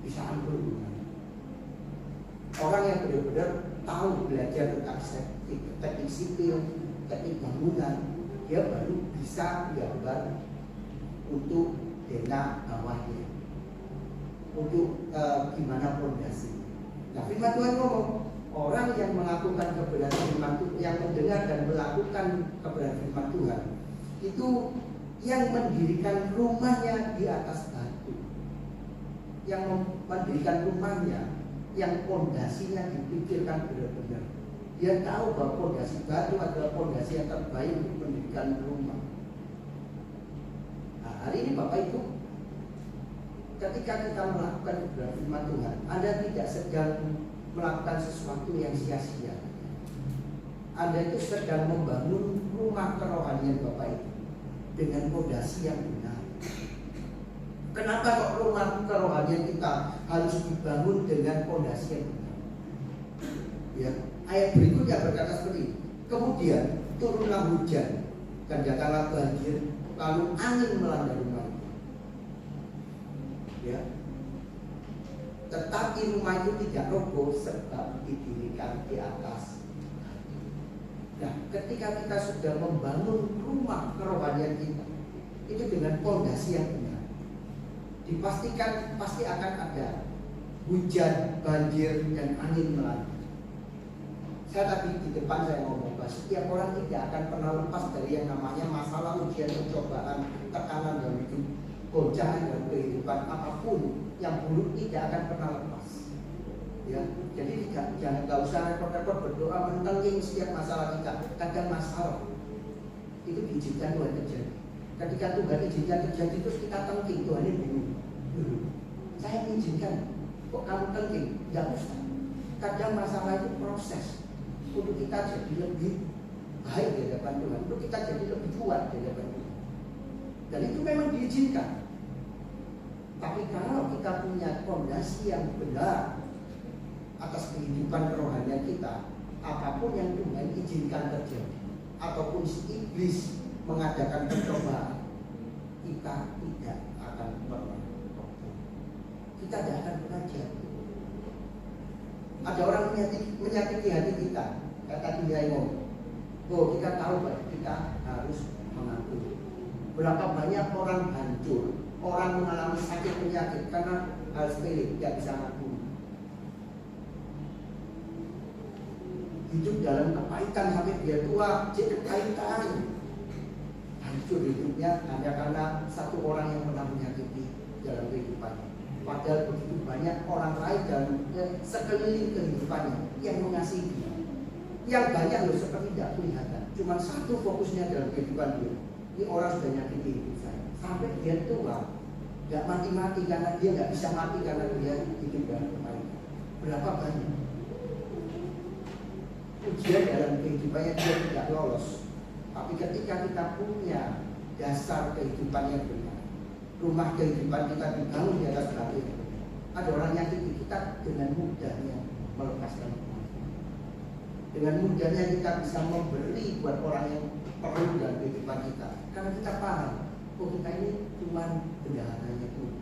bisa ambil. Orang yang benar-benar tahu belajar tentang teknik sipil, teknik bangunan, dia baru bisa gambar untuk dena bawahnya, untuk gimana fondasi. Nah, firman Tuhan ngomong, orang yang melakukan kebenaran firman Tuhan, yang mendengar dan melakukan kebenaran firman Tuhan, itu yang mendirikan rumahnya di atas batu, yang mendirikan rumahnya, yang fondasinya dipikirkan benar-benar. Dia tahu bahwa fondasi batu adalah fondasi yang terbaik untuk mendirikan rumah. Nah, hari ini Bapak Ibu, ketika kita melakukan kebenaran firman Tuhan, Anda tidak sedang melakukan sesuatu yang sia-sia. Anda itu sedang membangun rumah kerohanian Bapak Ibu dengan fondasi yang benar. Kenapa kok rumah kerohanian kita harus dibangun dengan fondasi yang benar? Ya, ayat berikutnya berkata seperti ini: kemudian turunlah hujan dan datanglah banjir, lalu angin melanda rumah itu. Ya, tetapi rumah itu tidak roboh sebab didirikan di atas. Nah, ketika kita sudah membangun rumah kerohanian kita, itu dengan fondasi yang benar, dipastikan pasti akan ada hujan, banjir, dan angin melanda. Saya tadi di depan saya ngomong bahwa setiap orang tidak akan pernah lepas dari yang namanya masalah, ujian, pencobaan, tekanan dalam hidup, goncangan dalam kehidupan apapun yang buruk tidak akan pernah lepas. Ya, jadi nggak usah repot-repot berdoa menteleng setiap masalah kita. Kadang masalah itu diizinkan Tuhan terjadi. Ketika Tuhan izinkan terjadi terus kita tengking, Tuhan ini bingung. Saya izinkan, kok kamu tengking? Nggak usah. Kadang masalah itu proses untuk kita jadi lebih baik di hadapan Tuhan, untuk kita jadi lebih kuat di hadapan Tuhan. Dan itu memang diizinkan. Tapi kalau kita punya fondasi yang benar atas kehidupan kerohanian kita, apapun yang Tuhan izinkan terjadi, ataupun si iblis mengadakan percobaan, kita tidak akan pernah. Kita tidak akan pernah jatuh. Ada orang menyakiti hati kita, kata dia ngomong, oh kita tahu bahwa kita harus mengampuni. Berapa banyak orang hancur, orang mengalami sakit penyakit karena hal sepele, tidak bisa mengampuni. Hidup dalam kepahitan sampai dia tua, jadi kepahitan. Hancur hidupnya hanya karena satu orang yang pernah menyakiti dalam kehidupannya. Padahal begitu banyak orang lain dalam sekeliling kehidupannya yang mengasihi dia. Yang banyak loh seperti tidak kelihatan. Cuma satu fokusnya dalam kehidupan dia. Ini orang sudah nyakiti hidup saya. Sampai dia tua, nggak mati-mati karena dia nggak bisa mati karena dia hidup dalam kepahitan. Berapa banyak? Ujian dalam kehidupannya dia tidak lolos. Tapi ketika kita punya dasar kehidupan yang benar, rumah kehidupan kita dibangun di atas batu, ada orang yang kita dengan mudahnya melepaskan kemampuan. Dengan mudahnya kita bisa memberi buat orang yang perlu dalam kehidupan kita. Karena kita paham, oh kita ini cuma bendaharanya Tuhan.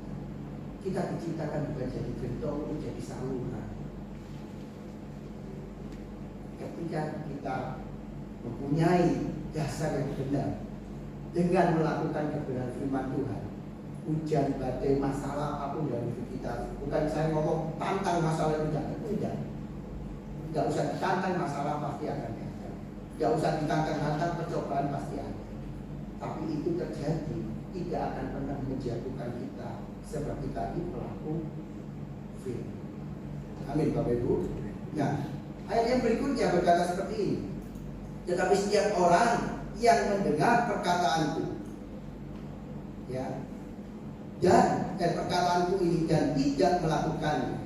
Kita diciptakan bukan jadi gentong, jadi saluran. Ketika kita mempunyai dasar yang benar dengan melakukan kebenaran firman Tuhan, hujan, badai, masalah apapun dalam hidup kita, bukan saya ngomong tantang masalah itu tidak usah ditantang, masalah pasti akan ada. Tidak usah ditantang percobaan pasti ada. Tapi itu terjadi tidak akan pernah menjatuhkan kita seperti tadi pelaku film. Amin Bapak Ibu. Nah, ayat yang berikutnya berkata seperti ini. Tetapi setiap orang yang mendengar perkataanku, ya, dan perkataanku ini dan tidak melakukannya.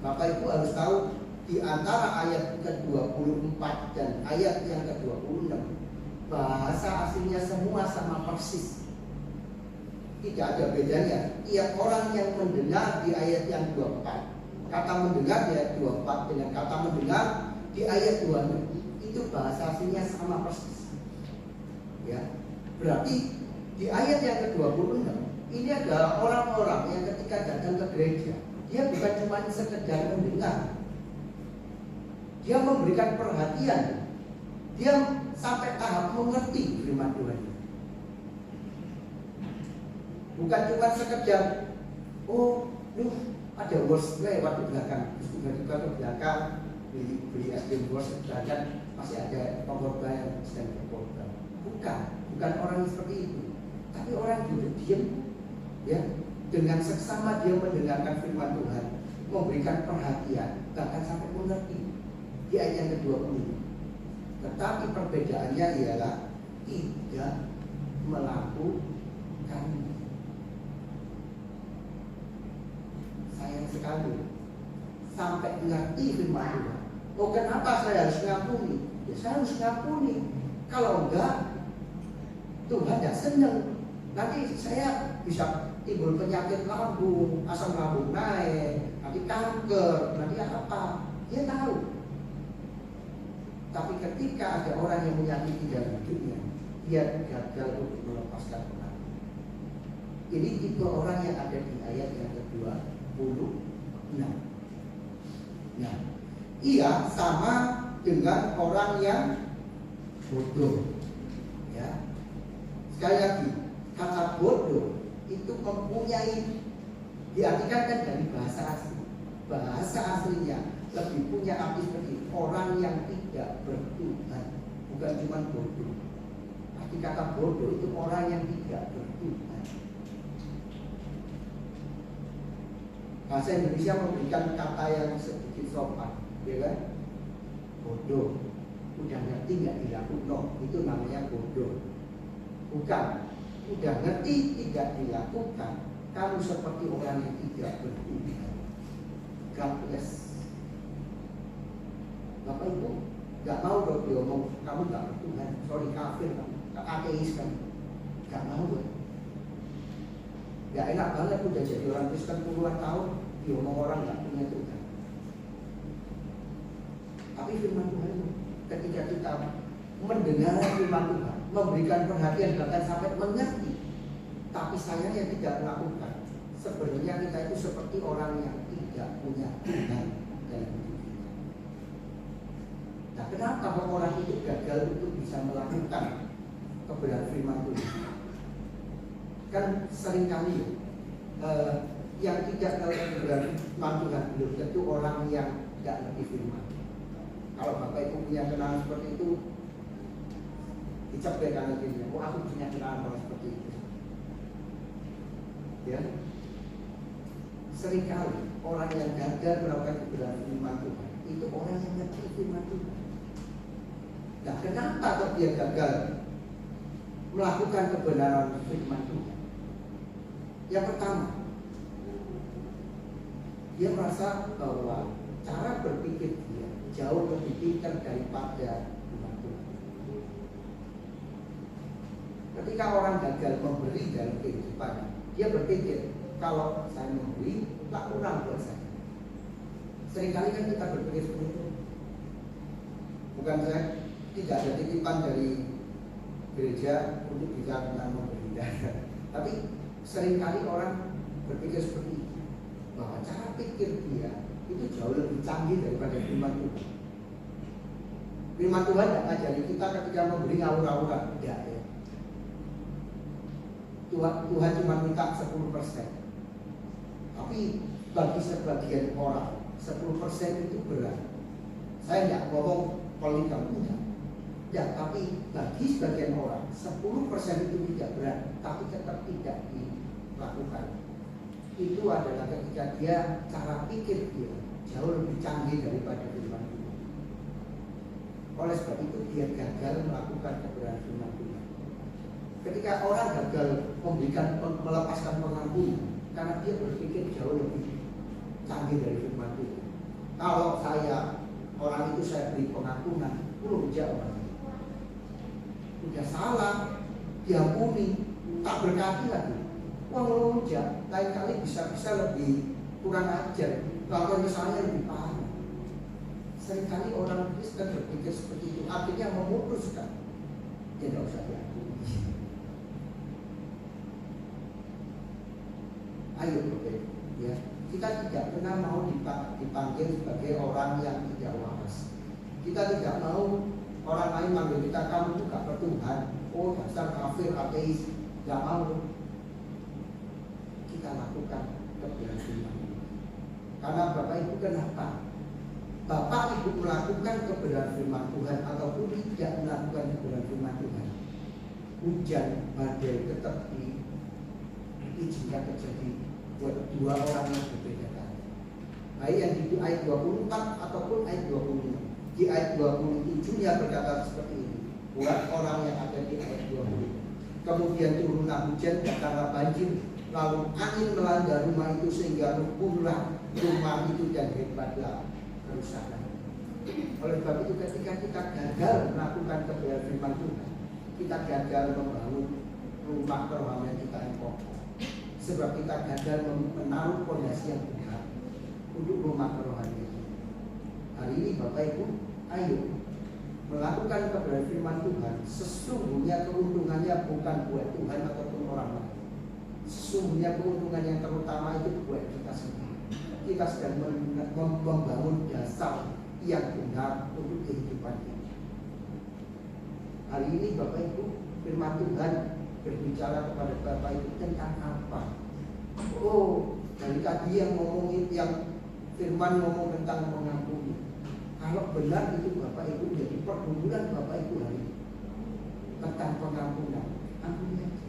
Bapak Ibu harus tahu di antara ayat ke-24 dan ayat yang ke-26, bahasa aslinya semua sama persis. Tidak ada bedanya. Tiap orang yang mendengar di ayat yang 24, kata mendengar di ayat 24 dengan kata mendengar di ayat 26 itu bahasa aslinya sama persis. Ya. Berarti di ayat yang ke-26 ini adalah orang-orang yang ketika datang ke gereja, dia bukan cuma sekedar mendengar, dia memberikan perhatian, dia sampai tahap mengerti firman Tuhan. Bukan cuma sekedar, oh, ada words lewat di belakang, terus tiba-tiba ke belakang beli es krim words, dan masih ada pengkhotbah yang sedang berkhotbah. Bukan orang seperti itu. Tapi orang duduk diam, ya, dengan seksama dia mendengarkan firman Tuhan, memberikan perhatian, bahkan sampai mengerti di ayat yang ke-20. Tetapi perbedaannya ialah tidak melakukan. Sayang sekali, sampai mengerti firman Tuhan. Oh, kenapa saya harus ngampuni? Ya, saya harus ngampuni. Kalau enggak, Tuhan tidak senang. Nanti saya bisa timbul penyakit lambung, asam lambung naik, nanti kanker, nanti apa? Dia tahu. Tapi ketika ada orang yang menyakiti dalam hidupnya, dia gagal untuk melepaskan orang. Ini tipe orang yang ada di ayat yang ke-26. Nah, ia sama dengan orang yang bodoh. Ya. Sekali lagi, kata bodoh itu mempunyai, diartikan kan dari bahasa asli. Bahasa aslinya lebih punya arti seperti orang yang tidak bertuhan, bukan cuma bodoh. Arti kata bodoh itu orang yang tidak bertuhan. Bahasa Indonesia memberikan kata yang sedikit sopan, ya kan? Bodoh. Udah ngerti nggak dilakukan, itu namanya bodoh. Bukan. Udah ngerti tidak dilakukan, kamu seperti orang yang tidak beriman. God bless. Bapak Ibu nggak mau dong diomong kamu nggak bertuhan, sorry kafir kamu, ateis kamu, nggak mau dong. Gak enak banget udah jadi orang Kristen puluhan tahun diomong orang nggak punya Tuhan. Tapi firman Tuhan ketika kita mendengar firman Tuhan, memberikan perhatian bahkan sampai mengerti, tapi sayangnya tidak melakukan, sebenarnya kita itu seperti orang yang tidak punya Tuhan dalam hidup kita. Nah, kenapa orang itu gagal untuk bisa melakukan kebenaran firman Tuhan? Kan seringkali yang tidak tahu kebenaran firman Tuhan belum tentu orang yang tidak ngerti firman. Kalau Bapak Ibu punya kenalan seperti itu, dicap deh kanan kirinya, oh aku punya kenalan orang seperti itu. Ya, seringkali orang yang gagal melakukan kebenaran firman Tuhan itu orang yang ngerti firman Tuhan. Nah, kenapa kok dia gagal melakukan kebenaran firman Tuhan? Yang pertama, dia merasa bahwa cara berpikir dia jauh lebih pintar daripada firman Tuhan. Ketika orang gagal memberi dalam kehidupan, dia berpikir kalau saya memberi, tak kurang buat saya. Seringkali kan kita berpikir seperti itu. Bukan saya tidak ada titipan dari gereja untuk bisa tentang memberi, tapi seringkali orang berpikir seperti itu, bahwa cara pikir dia itu jauh lebih canggih daripada firman Tuhan. Firman Tuhan tidak ngajari kita ketika memberi ngawur-ngawuran, tidak ya. Tuhan cuma minta 10%. Tapi bagi sebagian orang 10% itu berat. Saya tidak ngomong pelit kamu tidak. Ya, tapi bagi sebagian orang 10% itu tidak berat, tapi tetap tidak dilakukan. Itu adalah ketika dia cara pikir dia jauh lebih canggih daripada firman Tuhan. Oleh sebab itu dia gagal melakukan kebenaran firman Tuhan. Ketika orang gagal melepaskan pengampunan karena dia berpikir jauh lebih canggih dari firman Tuhan. Kalau saya orang itu saya beri pengampunan, jauh orang udah salah, diampuni, tak berkati lagi. Wong lonjak, lain kali bisa lebih kurang ajar, bahkan misalnya lebih parah. Seringkali orang Kristen berpikir seperti itu, artinya memutuskan tidak usah diampuni. Ayo Bapak, ya, kita tidak pernah mau dipanggil sebagai orang yang tidak waras. Kita tidak mau orang lain manggil kita, kamu itu gak bertuhan, oh dasar kafir, ateis, gak mau. Kita lakukan kebenaran firman Tuhan. Karena Bapak Ibu kenapa? Bapak Ibu melakukan kebenaran firman Tuhan ataupun tidak melakukan kebenaran firman Tuhan, hujan, badai tetap diizinkan terjadi buat dua orang yang berbeda kan. Baik yang di ayat 24 ataupun ayat 25. Di ayat 27-nya berkata seperti ini, buat orang yang ada di ayat 20. Kemudian turunlah hujan, datanglah banjir, lalu angin melanda rumah itu sehingga runtuhlah rumah itu dan hebatlah kerusakan. Oleh sebab itu ketika kita gagal melakukan kebenaran firman Tuhan, kita gagal membangun rumah kerohanian kita yang kokoh. Sebab kita gagal menaruh fondasi yang benar untuk rumah kerohanian. Hari ini Bapak Ibu, ayo melakukan kebenaran firman Tuhan. Sesungguhnya keuntungannya bukan buat Tuhan ataupun orang lain. Sesungguhnya keuntungan yang terutama itu buat kita sendiri. Kita sedang membangun dasar yang benar untuk kehidupan kita. Hari ini Bapak Ibu, firman Tuhan berbicara kepada Bapak Ibu tentang apa? Oh, dari tadi yang ngomongin, yang firman ngomong tentang mengampuni. Kalau benar itu Bapak Ibu jadi pergumulan Bapak Ibu hari ini tentang pengampunan, ampuni aja.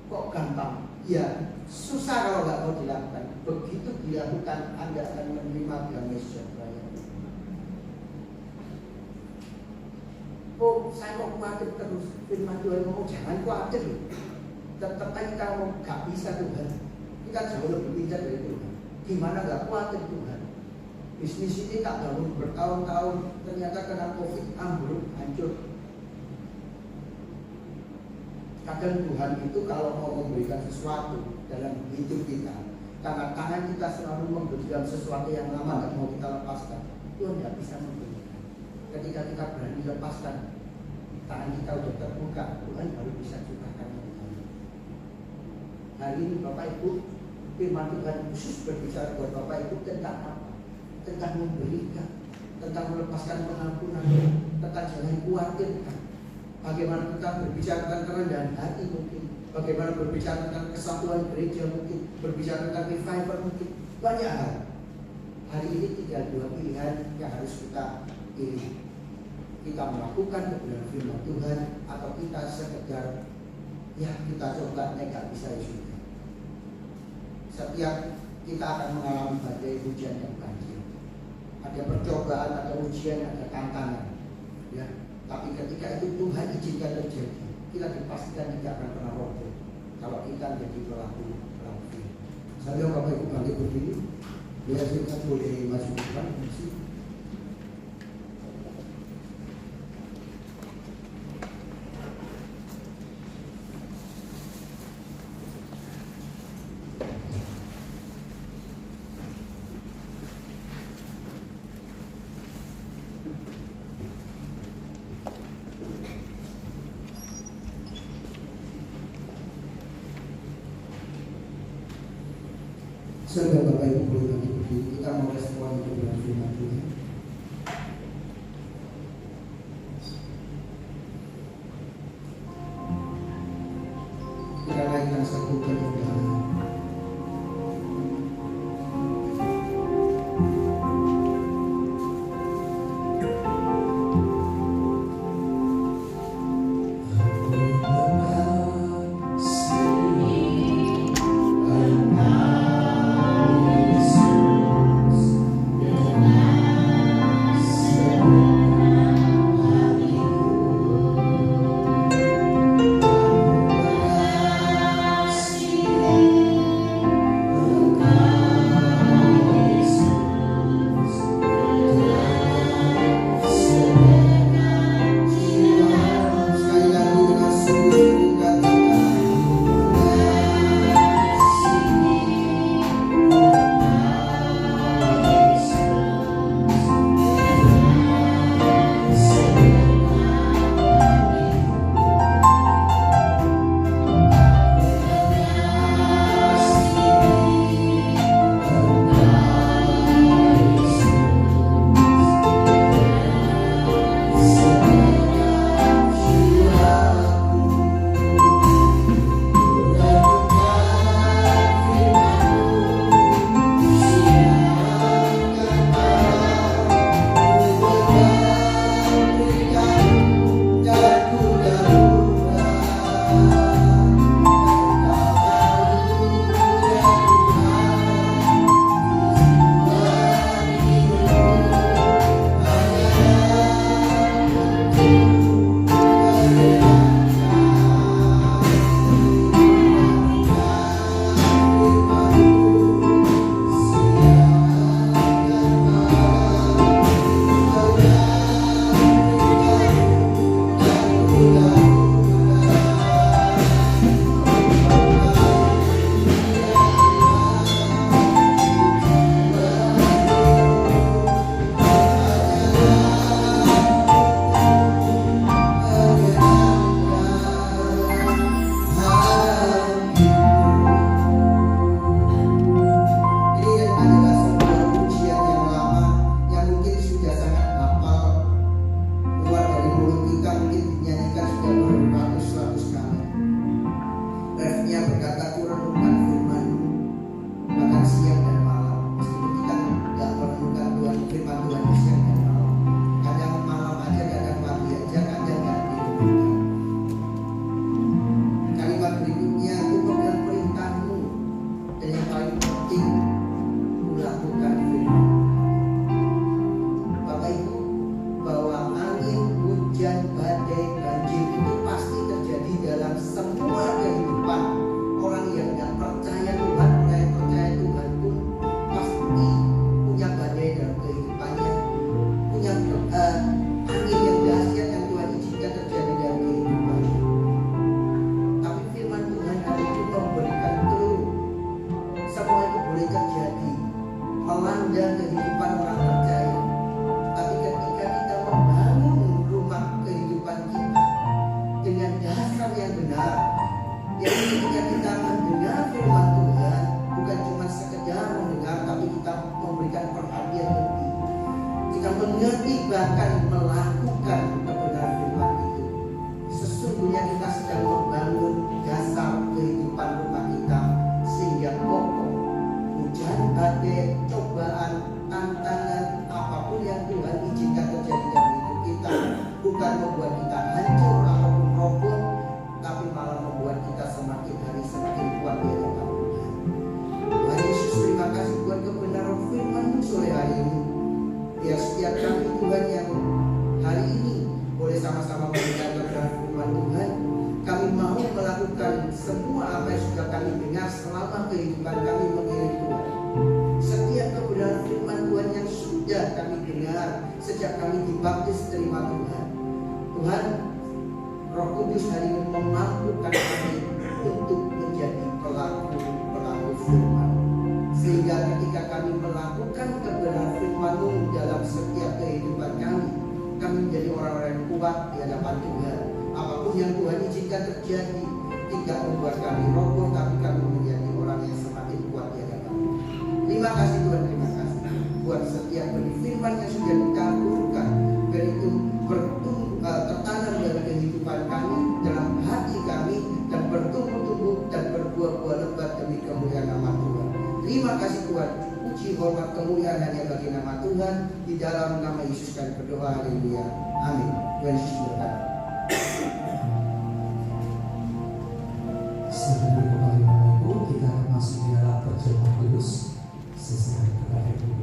Kok gampang? Ya, Susah kalau nggak mau dilakukan. Begitu dilakukan, Anda akan menerima damai sejahtera. Oh, saya mau khawatir terus. Firman Tuhan ngomong jangan khawatir. Tetap aja kita ngomong gak bisa Tuhan. Kita jauh lebih pintar dari Tuhan. Gimana gak khawatir Tuhan? Bisnis ini tak bangun bertahun-tahun, ternyata kena COVID ambruk, hancur. Kadang Tuhan itu kalau mau memberikan sesuatu dalam hidup kita, karena tangan kita selalu memberikan sesuatu yang lama gak mau kita lepaskan, Tuhan gak bisa memberikan. Ketika kita berani lepaskan, tangan kita udah terbuka, Tuhan baru bisa curakan yang lain. Hari ini Bapak Ibu, firman Tuhan khusus berbicara buat Bapak Ibu tentang apa? Tentang memberikan, tentang melepaskan pengampunan, tentang jangan khawatirkan. Bagaimana kita berbicara tentang kerendahan hati mungkin, bagaimana berbicara tentang kesatuan gereja mungkin, berbicara tentang revival mungkin, banyak hal. Hari ini tinggal dua pilihan yang harus kita pilih. Kita melakukan kebenaran firman Tuhan atau kita sekedar ya kita coba nggak bisa juga. Setiap kita akan mengalami badai hujan dan banjir. Ada percobaan, ada ujian, ada tantangan. Ya, tapi ketika itu Tuhan izinkan terjadi, kita dipastikan tidak akan pernah roboh kalau kita menjadi pelaku firman. Saya Bapak Ibu bangkit berdiri, biar kita boleh masuk ke depan. Saudara Bapak Ibu boleh bangkit berdiri, kita mau respon kebenaran firman Tuhan. Kita naikkan satu kemuliaan. Yesus, Tuhan izinkan terjadi dalam hidup kita bukan membuat kita hancur ataupun roboh, tapi malah membuat kita semakin hari semakin kuat di hadapan Tuhan. Tuhan Yesus, terima kasih buat kebenaran firman-Mu sore hari ini. Biar setiap kami Tuhan yang hari ini boleh sama-sama mendengar kebenaran firman Tuhan, kami mau melakukan semua apa yang sudah kami dengar selama kehidupan kami mengiring Tuhan. Setiap kebenaran firman Tuhan yang sudah kami dengar sejak kami dibaptis terima Tuhan, Tuhan Roh Kudus hari ini memampukan kami untuk menjadi pelaku firman, sehingga ketika kami melakukan kebenaran firman-Mu dalam setiap kehidupan kami menjadi orang-orang yang kuat di hadapan Tuhan. Apapun yang Tuhan izinkan terjadi tidak membuat kami roboh, tapi kami menjadi orang yang semakin kuat di hadapan Tuhan. Terima kasih Tuhan, terima kasih buat setiap benih firman yang sudah ditaburkan, dan itu tertanam dalam kehidupan kami, dalam hati kami, dan bertumbuh-tumbuh dan berbuah-buah lebat demi kemuliaan nama Tuhan. Terima kasih Tuhan. Puji hormat kemuliaan hanya bagi nama Tuhan. Di dalam nama Yesus kami berdoa. Haleluya. Amin. Tuhan Yesus berkati. Setelah kembali Bapak Ibu, kita akan masuk di dalam perjamuan kudus sesuai kepada Ibu.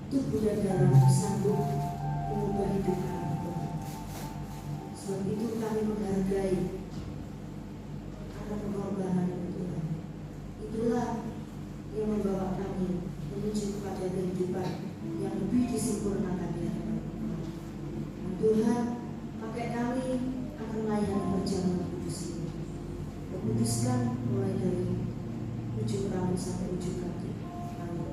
Tubuh dan darah sanggup mengubah hidup kami, Tuhan. Sebab itu kami menghargai akan pengorbanan Tuhan. Itulah yang membawa kami menuju kepada kehidupan yang lebih disempurnakan di hadapan Tuhan. Dan Tuhan, pakai kami akan melayani perjamuan kudus ini. Kuduskan mulai dari ujung rambut sampai ujung kaki kami.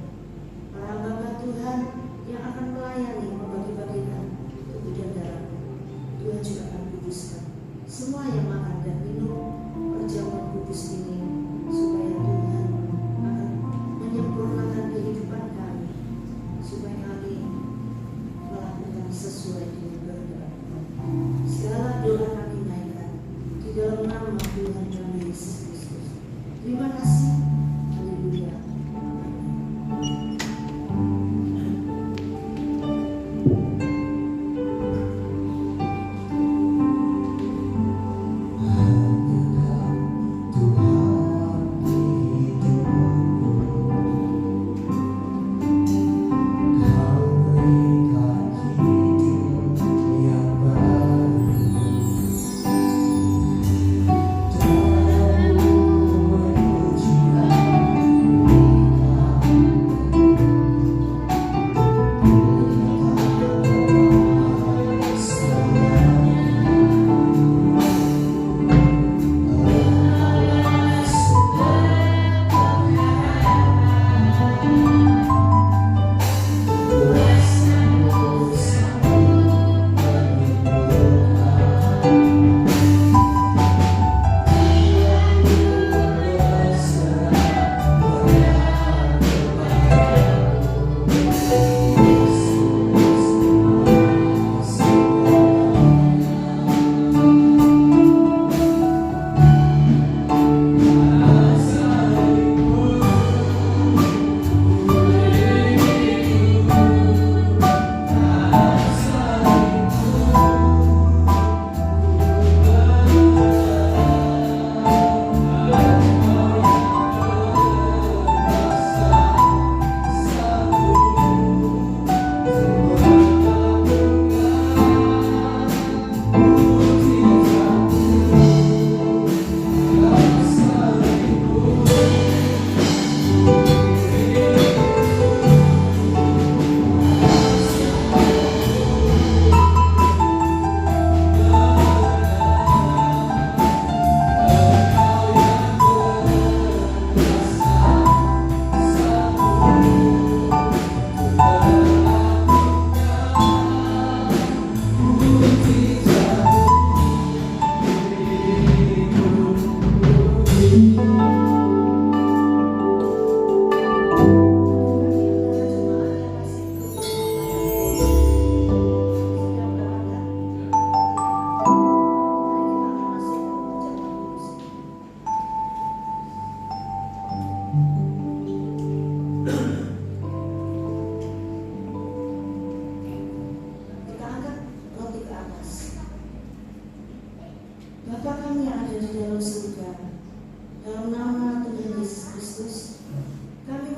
Para hamba Tuhan yang akan melayani membagi-bagikan tubuh dan darah, Tuhan juga akan kuduskan semua yang makan dan minum perjamuan kudus ini, supaya Tuhan akan menyempurnakan kehidupan kami, supaya kami melakukan sesuai dengan kehendak Tuhan. Segala doa kami naikkan di dalam nama Tuhan kami Yesus Kristus. Terima kasih. Haleluya. Tuhan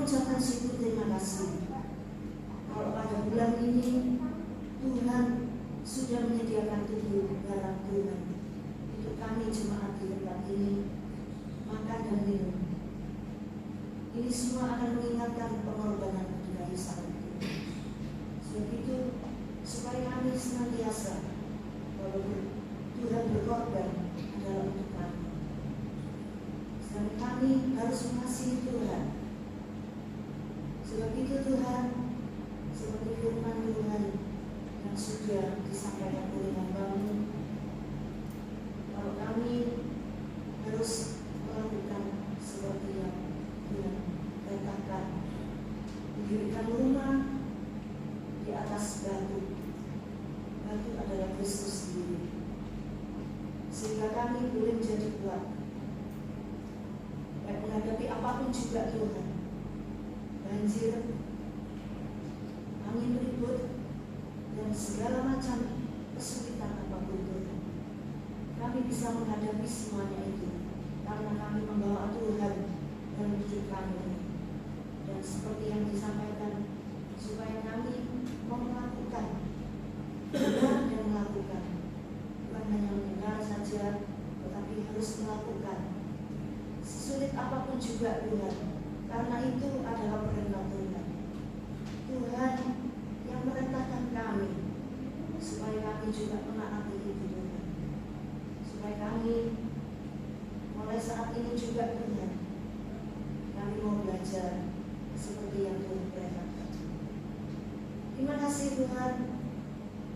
mengucapkan syukur terima kasih. Kalau pada bulan ini Tuhan sudah menyediakan tubuh darah Tuhan untuk kami jemaat di tempat ini makan dan minum. Ini semua akan mengingatkan pengorbanan di kayu salib. Sebab itu supaya kami senantiasa bahwa Tuhan berkorban adalah untuk kami. Dan kami harus mengasihi Tuhan. Sebab itu Tuhan, seperti firman Tuhan yang sudah disampaikan oleh hambamu, kalau kami harus melakukan seperti yang Tuhan katakan, mendirikan rumah di atas batu. Batu adalah Kristus sendiri, sehingga kami boleh menjadi kuat dan menghadapi apapun juga Tuhan, banjir, angin ribut, dan segala macam kesulitan apapun Tuhan. Kami bisa menghadapi semuanya itu karena kami membawa Tuhan dalam hidup kami. Dan seperti yang disampaikan, supaya kami mau melakukan dan melakukan, bukan hanya mendengar saja, tetapi harus melakukan. Sesulit apapun juga Tuhan, karena itu adalah perintah Tuhan. Tuhan yang merintahkan kami supaya kami juga menaati itu Tuhan. Supaya kami mulai saat ini juga Tuhan, kami mau belajar seperti yang Tuhan perintahkan. Terima kasih Tuhan,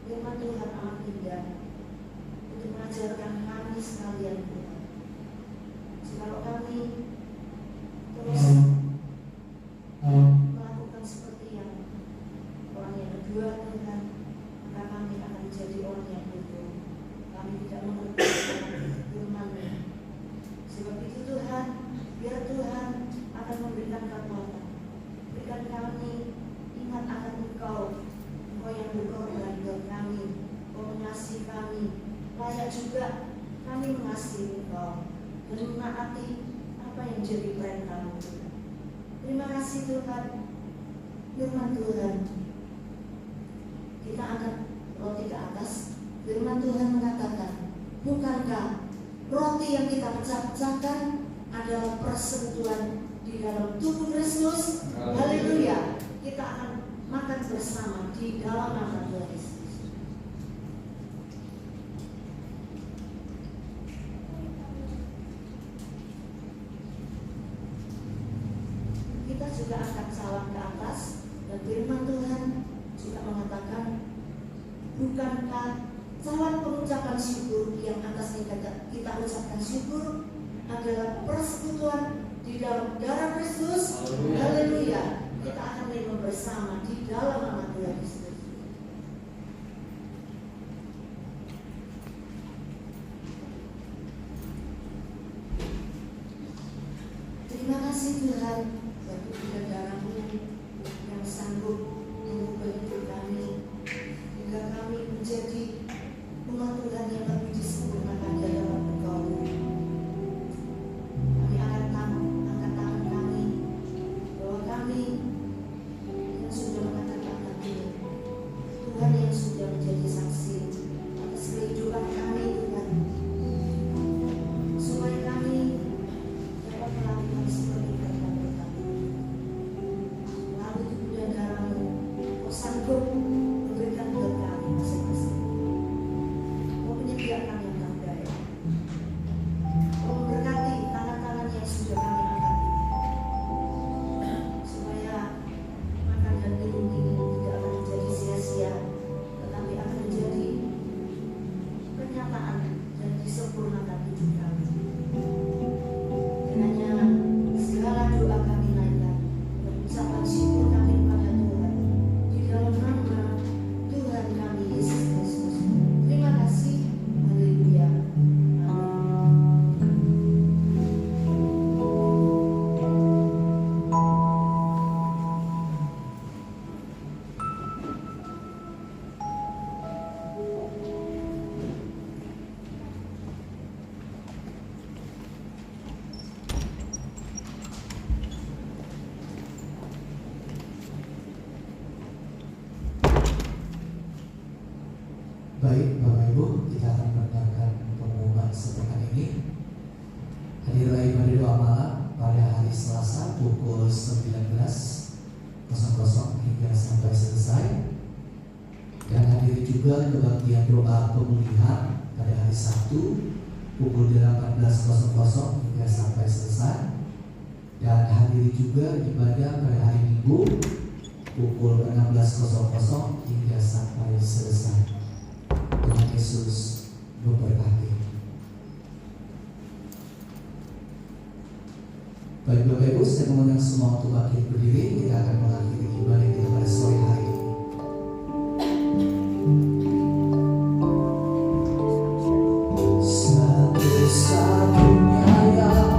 firman Tuhan amat indah untuk mengajarkan kami sekalian Tuhan. Jikalau kami terus melakukan seperti yang orang yang kedua Tuhan, maka kami akan menjadi orang yang bodoh. Kami tidak mengerti firman-Mu. Sebab itu Tuhan, biar Tuhan akan memberikan kekuatan. Berikan kami ingat akan Engkau yang berkorban buat kami, Engkau mengasihi kami, layak juga kami mengasihi Engkau dan menaati apa yang menjadi perintah-Mu. Terima kasih Tuhan. Firman Tuhan, kita angkat roti ke atas. Firman Tuhan mengatakan, bukankah roti yang kita pecah-pecahkan adalah persentuhan di dalam tubuh Kristus? Haleluya. Kita akan makan bersama di dalam nama Tuhan Yesus. Kita juga angkat salam ke atas dan firman Tuhan juga mengatakan, bukankah salam pengucapan syukur yang atasnya kita ucapkan syukur adalah persekutuan di dalam darah Kristus? Haleluya. Kita akan minum bersama di dalam nama Tuhan Yesus. Terima kasih Tuhan bagi tubuh darah-Mu yang sanggup mengubah hidup kami hingga kami menjadi umat Tuhan yang lebih disempurnakan dalam Engkau. Kami angkat tangan kami bahwa kami yang sudah mengatakan Tuhan yang sudah menjadi saksi atas kehidupan kami Tuhan, supaya kami dapat melakukan seperti kata-kata Baik Bapak Ibu, kita akan mendengarkan pengumuman sepekan ini. Hadirin ibadah doa malam pada hari Selasa pukul 19.00 hingga sampai selesai. Dan hadiri juga kebaktian doa pemulihan pada hari Sabtu pukul 18.00 hingga sampai selesai. Dan hadiri juga ibadah pada hari Minggu pukul 16.00 hingga sampai selesai. Tuhan Yesus memberkati. Baik Bapak Ibu, saya mengundang semua untuk bangkit berdiri. Kita akan mengakhiri ibadah kita pada sore hari ini. Satu-satunya yang mengandalkan,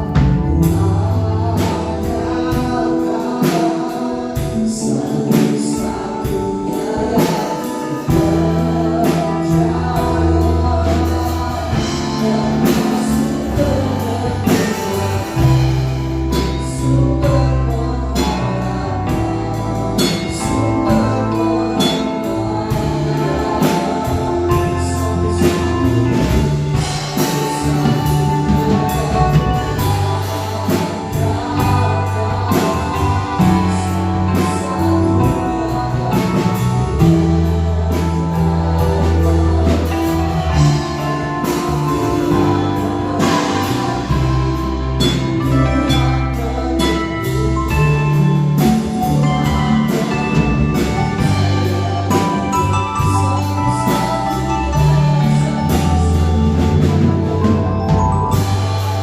satu-satunya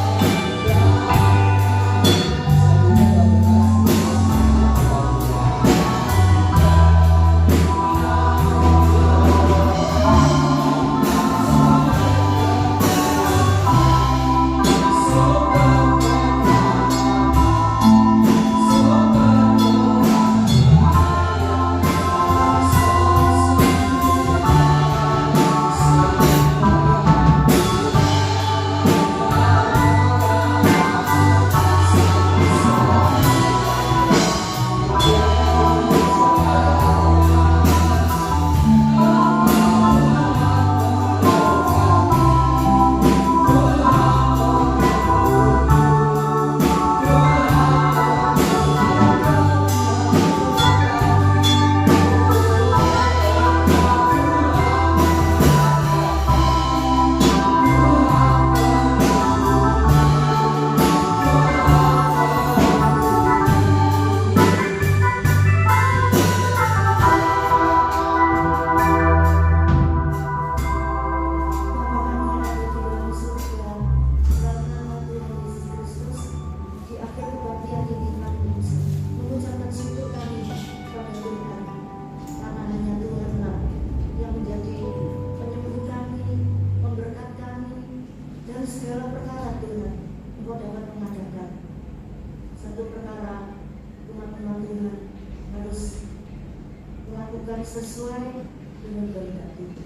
sesuai dengan kehendak itu.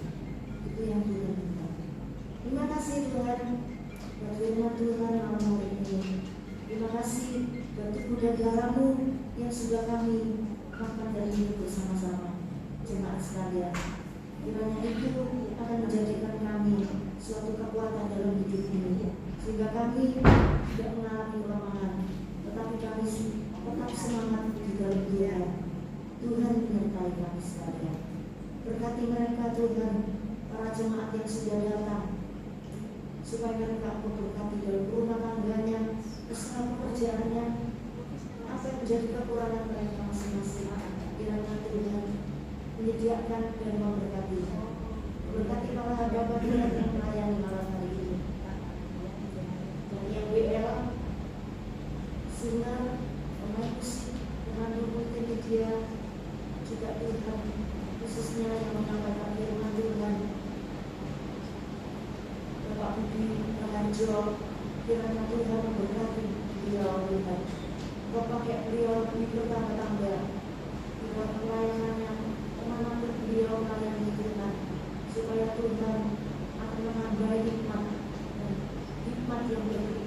Itu yang Tuhan minta. Terima kasih Tuhan buat firman Tuhan malam hari ini. Terima kasih buat tubuh dan darah-Mu yang sudah kami makan dan minum bersama-sama jemaat sekalian. Kiranya itu akan menjadikan kami suatu kekuatan dalam hidup ini, sehingga kami tidak mengalami kelemahan, tetapi kami tetap semangat di dalam Tuhan. Tuhan menyertai kami sekalian. Berkati mereka Tuhan, para jemaat yang sudah datang, supaya mereka berkati dalam rumah tangganya, usaha pekerjaannya, apa yang menjadi kekurangan mereka masing-masing. Kiranya Tuhan menyediakan dan memberkati. Berkati para hamba Tuhan yang melayani malam hari ini. Dan yang WL, singer, pemain musik, pemandu multimedia, juga Tuhan khususnya yang menyampaikan firman Tuhan, Bapak Budi Raharjo, kiranya Tuhan memberkati beliau Tuhan. Pakai beliau di bertambah-tambah, buat pelayanannya, kemanapun beliau melayani Tuhan, supaya Tuhan akan menambahi hikmat dan hikmat yang berbeda